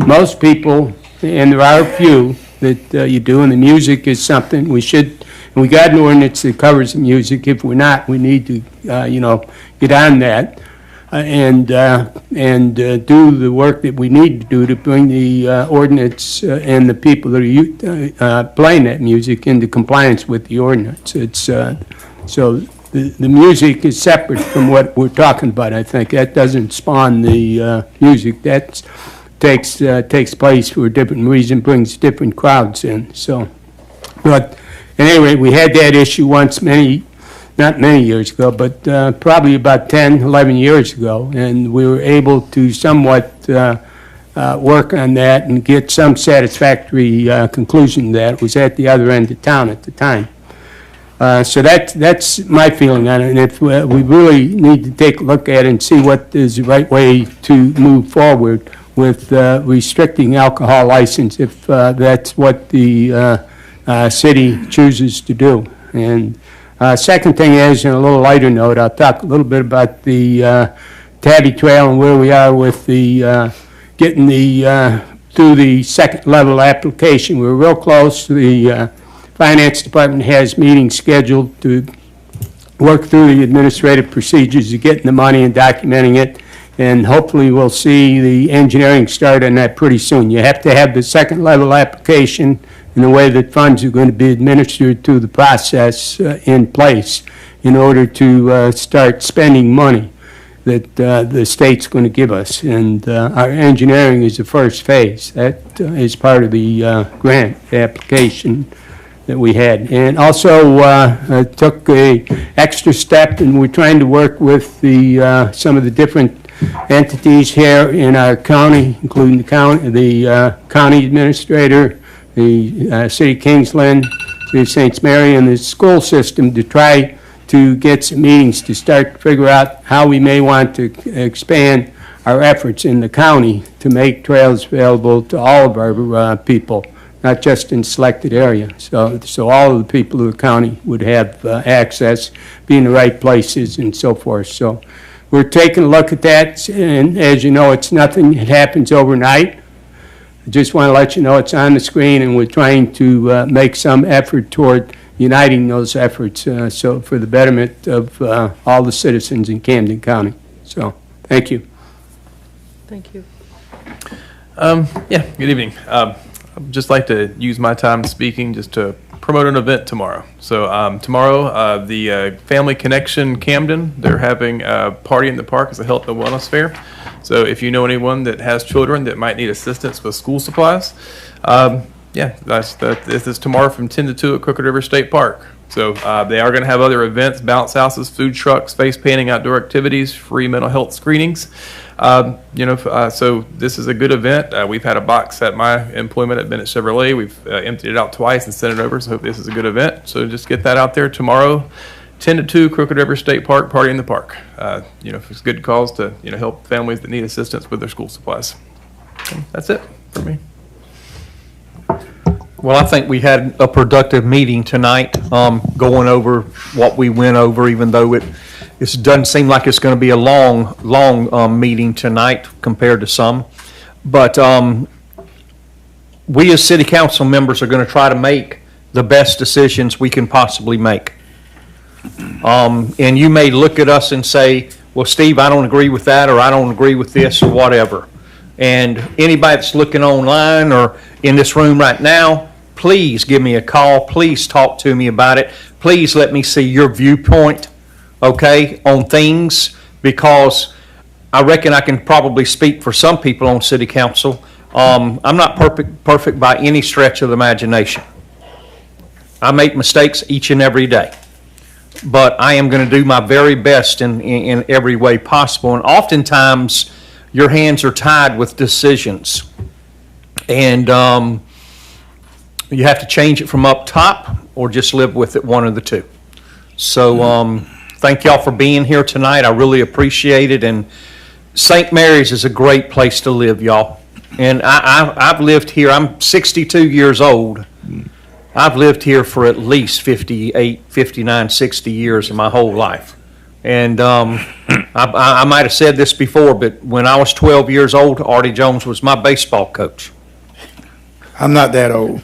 Most people, and there are a few that you do, and the music is something we should, and we got an ordinance that covers the music. If we're not, we need to, get on that. And do the work that we need to do to bring the ordinance and the people that are playing that music into compliance with the ordinance. It's so the music is separate from what we're talking about. I think that doesn't spawn the music. That takes place for a different reason, brings different crowds in. So, but anyway, we had that issue once not many years ago, but probably about 10, 11 years ago, and we were able to somewhat work on that and get some satisfactory conclusion that it was at the other end of town at the time. So that's my feeling on it, and if we really need to take a look at it and see what is the right way to move forward with restricting alcohol license, if that's what the city chooses to do. And second thing is, on a little lighter note, I'll talk a little bit about the Tabby Trail and where we are with the getting through the second level application. We're real close. The Finance Department has meetings scheduled to work through the administrative procedures of getting the money and documenting it, and hopefully we'll see the engineering start on that pretty soon. You have to have the second level application in the way that funds are going to be administered through the process in place in order to start spending money that the state's going to give us. And our engineering is the first phase. That is part of the grant application that we had. And also took a extra step, and we're trying to work with some of the different entities here in our county, including the county administrator, the City of Kingsland, the St. Mary, and the school system to try to get some meetings to start to figure out how we may want to expand our efforts in the county to make trails available to all of our people, not just in selected areas. So all of the people of the county would have access, be in the right places, and so forth. So we're taking a look at that, and as you know, it's nothing that happens overnight. I just want to let you know it's on the screen, and we're trying to make some effort toward uniting those efforts so for the betterment of all the citizens in Camden County. So, thank you. Thank you. Yeah, good evening. I'd just like to use my time speaking just to promote an event tomorrow. So tomorrow, the Family Connection Camden, they're having a party in the park as a health and wellness fair. So if you know anyone that has children that might need assistance with school supplies, this is tomorrow from 10 to 2 at Crooked River State Park. So they are going to have other events, bounce houses, food trucks, face painting, outdoor activities, free mental health screenings. So this is a good event. We've had a box at my employment at Bennett Chevrolet. We've emptied it out twice and sent it over, so I hope this is a good event. So just get that out there tomorrow, 10 to 2, Crooked River State Park, party in the park. It's a good cause to help families that need assistance with their school supplies. So that's it for me. Well, I think we had a productive meeting tonight, going over what we went over, even though it doesn't seem like it's going to be a long meeting tonight compared to some. But we as city council members are going to try to make the best decisions we can possibly make. And you may look at us and say, well, Steve, I don't agree with that, or I don't agree with this, or whatever. And anybody that's looking online or in this room right now, please give me a call. Please talk to me about it. Please let me see your viewpoint, okay, on things, because I reckon I can probably speak for some people on city council. I'm not perfect by any stretch of the imagination. I make mistakes each and every day, but I am going to do my very best in every way possible. And oftentimes, your hands are tied with decisions, and you have to change it from up top or just live with it, one of the two. So thank y'all for being here tonight. I really appreciate it. And St. Mary's is a great place to live, y'all. And I've lived here. I'm 62 years old. I've lived here for at least 58, 59, 60 years of my whole life. And I might have said this before, but when I was 12 years old, Artie Jones was my baseball coach. I'm not that old.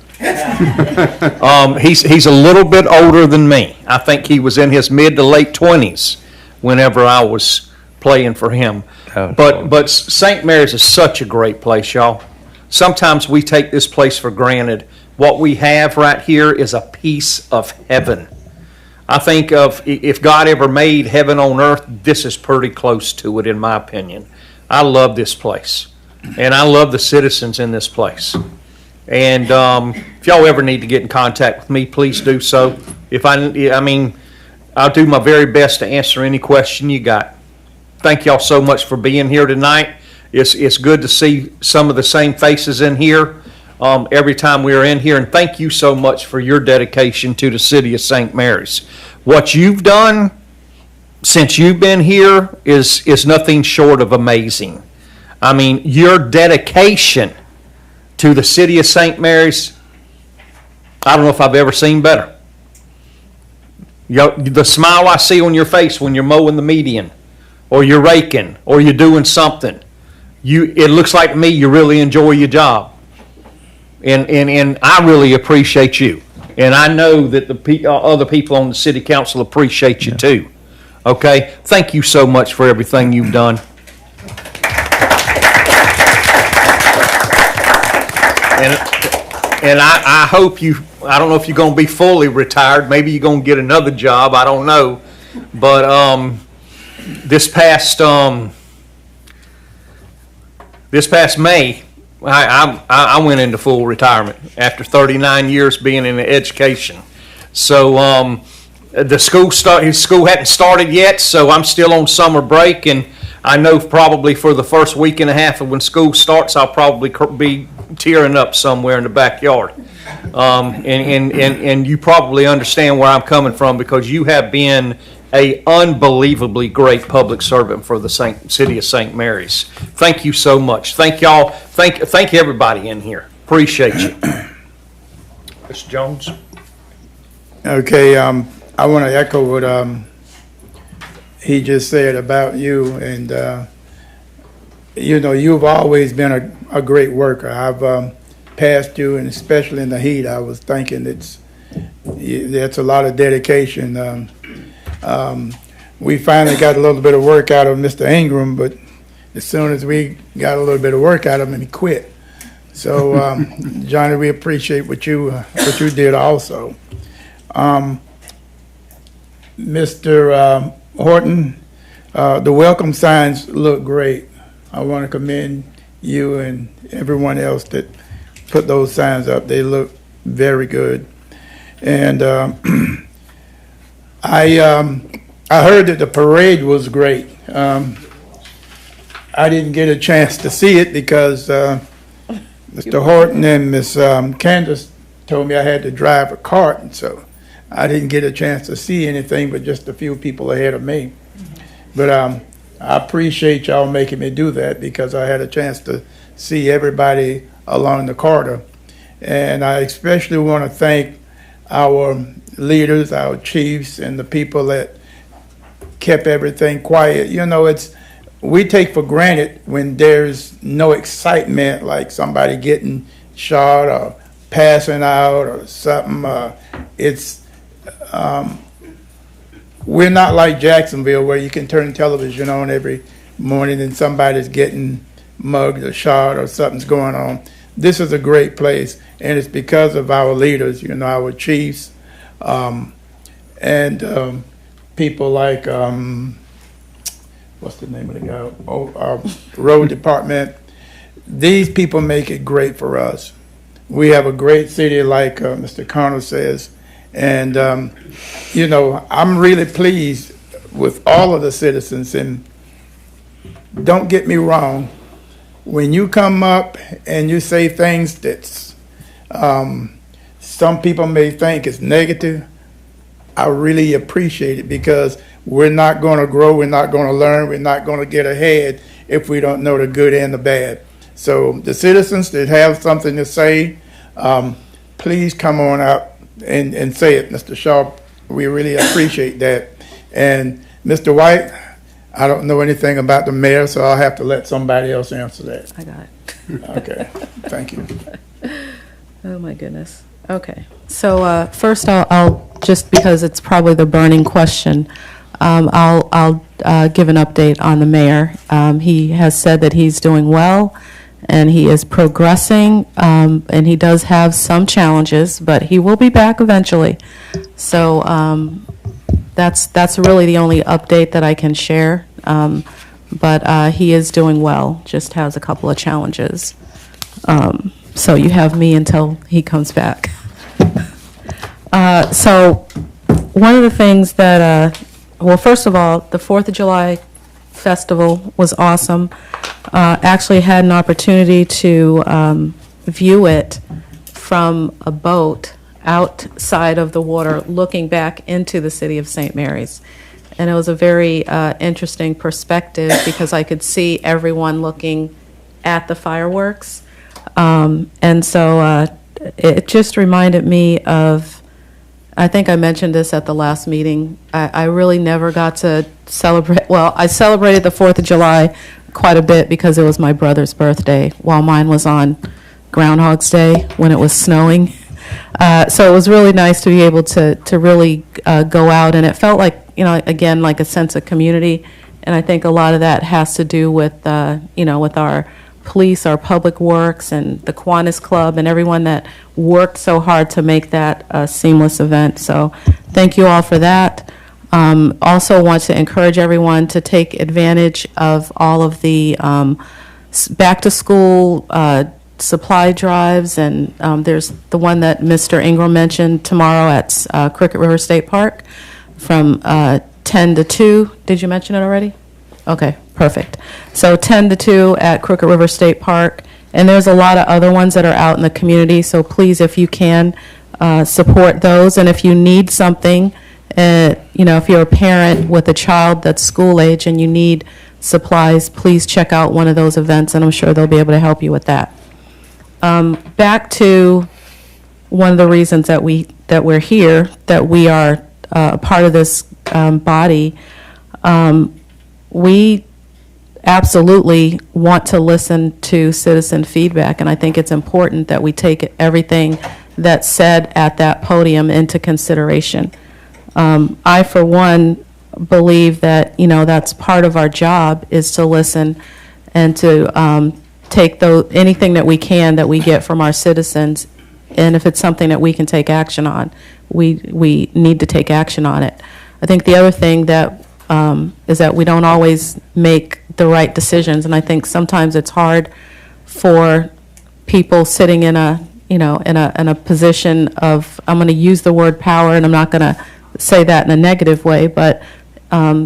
He's a little bit older than me. I think he was in his mid to late 20s whenever I was playing for him. But St. Mary's is such a great place, y'all. Sometimes we take this place for granted. What we have right here is a piece of heaven. I think if God ever made heaven on earth, this is pretty close to it, in my opinion. I love this place, and I love the citizens in this place. And if y'all ever need to get in contact with me, please do so. I'll do my very best to answer any question you got. Thank y'all so much for being here tonight. It's good to see some of the same faces in here every time we are in here. And thank you so much for your dedication to the city of St. Mary's. What you've done since you've been here is nothing short of amazing. I mean, your dedication to the city of St. Mary's, I don't know if I've ever seen better. The smile I see on your face when you're mowing the median, or you're raking, or you're doing something, it looks like to me you really enjoy your job. And I really appreciate you. And I know that the other people on the city council appreciate you too. Okay? Thank you so much for everything you've done. And I hope I don't know if you're going to be fully retired. Maybe you're going to get another job. I don't know. But this past May, I went into full retirement after 39 years being in education. So the school hadn't started yet, so I'm still on summer break, and I know probably for the first week and a half of when school starts, I'll probably be tearing up somewhere in the backyard. And you probably understand where I'm coming from, because you have been an unbelievably great public servant for the city of St. Mary's. Thank you so much. Thank y'all. Thank everybody in here. Appreciate you. Mr. Jones. Okay, I want to echo what he just said about you, and you've always been a great worker. I've passed you, and especially in the heat, I was thinking that's a lot of dedication. We finally got a little bit of work out of Mr. Ingram, but as soon as we got a little bit of work out of him, he quit. So, Johnny, we appreciate what you did also. Mr. Horton, the welcome signs look great. I want to commend you and everyone else that put those signs up. They look very good. And I heard that the parade was great. I didn't get a chance to see it because Mr. Horton and Miss Candace told me I had to drive a cart, and so I didn't get a chance to see anything but just a few people ahead of me. But I appreciate y'all making me do that because I had a chance to see everybody along the corridor. And I especially want to thank our leaders, our chiefs, and the people that kept everything quiet. You know, we take for granted when there's no excitement, like somebody getting shot or passing out or something. We're not like Jacksonville where you can turn television on every morning and somebody's getting mugged or shot or something's going on. This is a great place, and it's because of our leaders, you know, our chiefs, and people like, what's the name of the guy? Our road department. These people make it great for us. We have a great city, like Mr. Connell says, and you know, I'm really pleased with all of the citizens. And don't get me wrong, when you come up and you say things that some people may think is negative, I really appreciate it because we're not going to grow, we're not going to learn, we're not going to get ahead if we don't know the good and the bad. So the citizens that have something to say, please come on out and say it, Mr. Shaw. We really appreciate that. And Mr. White, I don't know anything about the mayor, so I'll have to let somebody else answer that. I got it. Okay, thank you. Oh, my goodness. Okay. So first, I'll just because it's probably the burning question, I'll give an update on the mayor. He has said that he's doing well, and he is progressing, and he does have some challenges, but he will be back eventually. So that's really the only update that I can share. But he is doing well, just has a couple of challenges. So you have me until he comes back. So one of the things that, well, first of all, the 4th of July festival was awesome. Actually had an opportunity to view it from a boat outside of the water looking back into the city of St. Mary's. And it was a very interesting perspective because I could see everyone looking at the fireworks. And so it just reminded me of, I think I mentioned this at the last meeting, I really never got to celebrate, well, I celebrated the 4th of July quite a bit because it was my brother's birthday, while mine was on Groundhog's Day when it was snowing. So it was really nice to be able to really go out, and it felt like, you know, again, like a sense of community. And I think a lot of that has to do with, you know, with our police, our public works, and the Kiwanis Club, and everyone that worked so hard to make that a seamless event. So thank you all for that. Also want to encourage everyone to take advantage of all of the back-to-school supply drives, and there's the one that Mr. Ingram mentioned tomorrow at Cricket River State Park from 10 to 2. Did you mention it already? Okay, perfect. So 10 to 2 at Crooked River State Park. And there's a lot of other ones that are out in the community, so please, if you can, support those. And if you need something, you know, if you're a parent with a child that's school age and you need supplies, please check out one of those events, and I'm sure they'll be able to help you with that. Back to one of the reasons that we're here, that we are a part of this body. We absolutely want to listen to citizen feedback, and I think it's important that we take everything that's said at that podium into consideration. I, for one, believe that, you know, that's part of our job, is to listen and to take anything that we can that we get from our citizens, and if it's something that we can take action on, we need to take action on it. I think the other thing that is that we don't always make the right decisions, and I think sometimes it's hard for people sitting in a in a position of, I'm going to use the word power, and I'm not going to say that in a negative way, but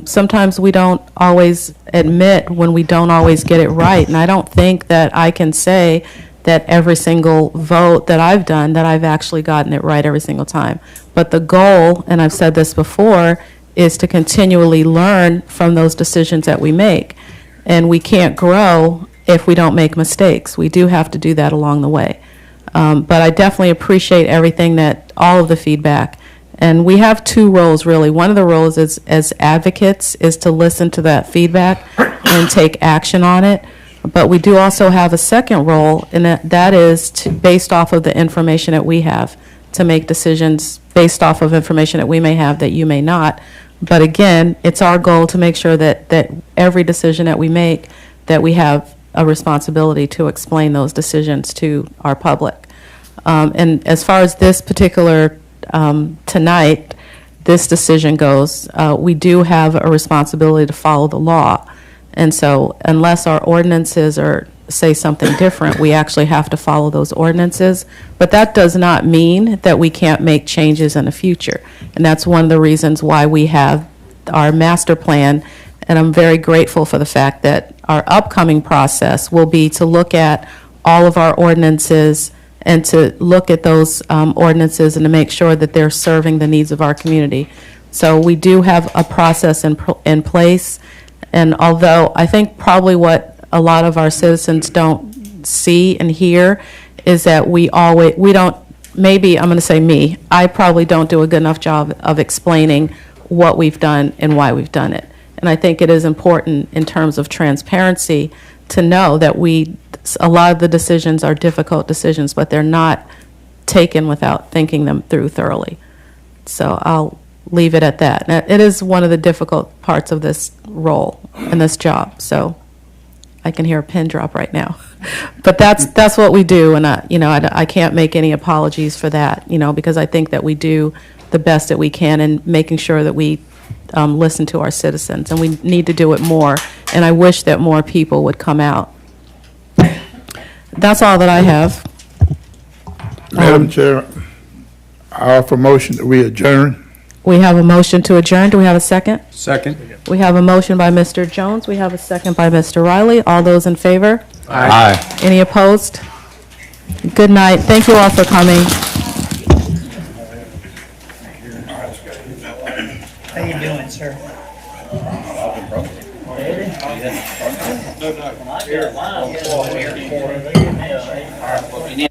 sometimes we don't always admit when we don't always get it right. And I don't think that I can say that every single vote that I've done, that I've actually gotten it right every single time. But the goal, and I've said this before, is to continually learn from those decisions that we make. And we can't grow if we don't make mistakes. We do have to do that along the way. But I definitely appreciate everything all of the feedback. And we have two roles, really. One of the roles is, as advocates, is to listen to that feedback and take action on it. But we do also have a second role, and that is based off of the information that we have, to make decisions based off of information that we may have that you may not. But again, it's our goal to make sure that every decision that we make, that we have a responsibility to explain those decisions to our public. And as far as this particular tonight, this decision goes, we do have a responsibility to follow the law. And so unless our ordinances say something different, we actually have to follow those ordinances. But that does not mean that we can't make changes in the future. And that's one of the reasons why we have our master plan. And I'm very grateful for the fact that our upcoming process will be to look at all of our ordinances and to look at those ordinances and to make sure that they're serving the needs of our community. So we do have a process in place. And although I think probably what a lot of our citizens don't see and hear is that we don't, maybe I'm going to say me, I probably don't do a good enough job of explaining what we've done and why we've done it. And I think it is important in terms of transparency to know that a lot of the decisions are difficult decisions, but they're not taken without thinking them through thoroughly. So I'll leave it at that. It is one of the difficult parts of this role and this job. So I can hear a pin drop right now. But that's what we do, and I can't make any apologies for that, because I think that we do the best that we can in making sure that we listen to our citizens, and we need to do it more, and I wish that more people would come out. That's all that I have. Madam Chair, I offer motion that we adjourn. We have a motion to adjourn. Do we have a second? Second. We have a motion by Mr. Jones. We have a second by Mr. Riley. All those in favor? Aye. Any opposed? Good night. Thank you all for coming. How you doing, sir? Here.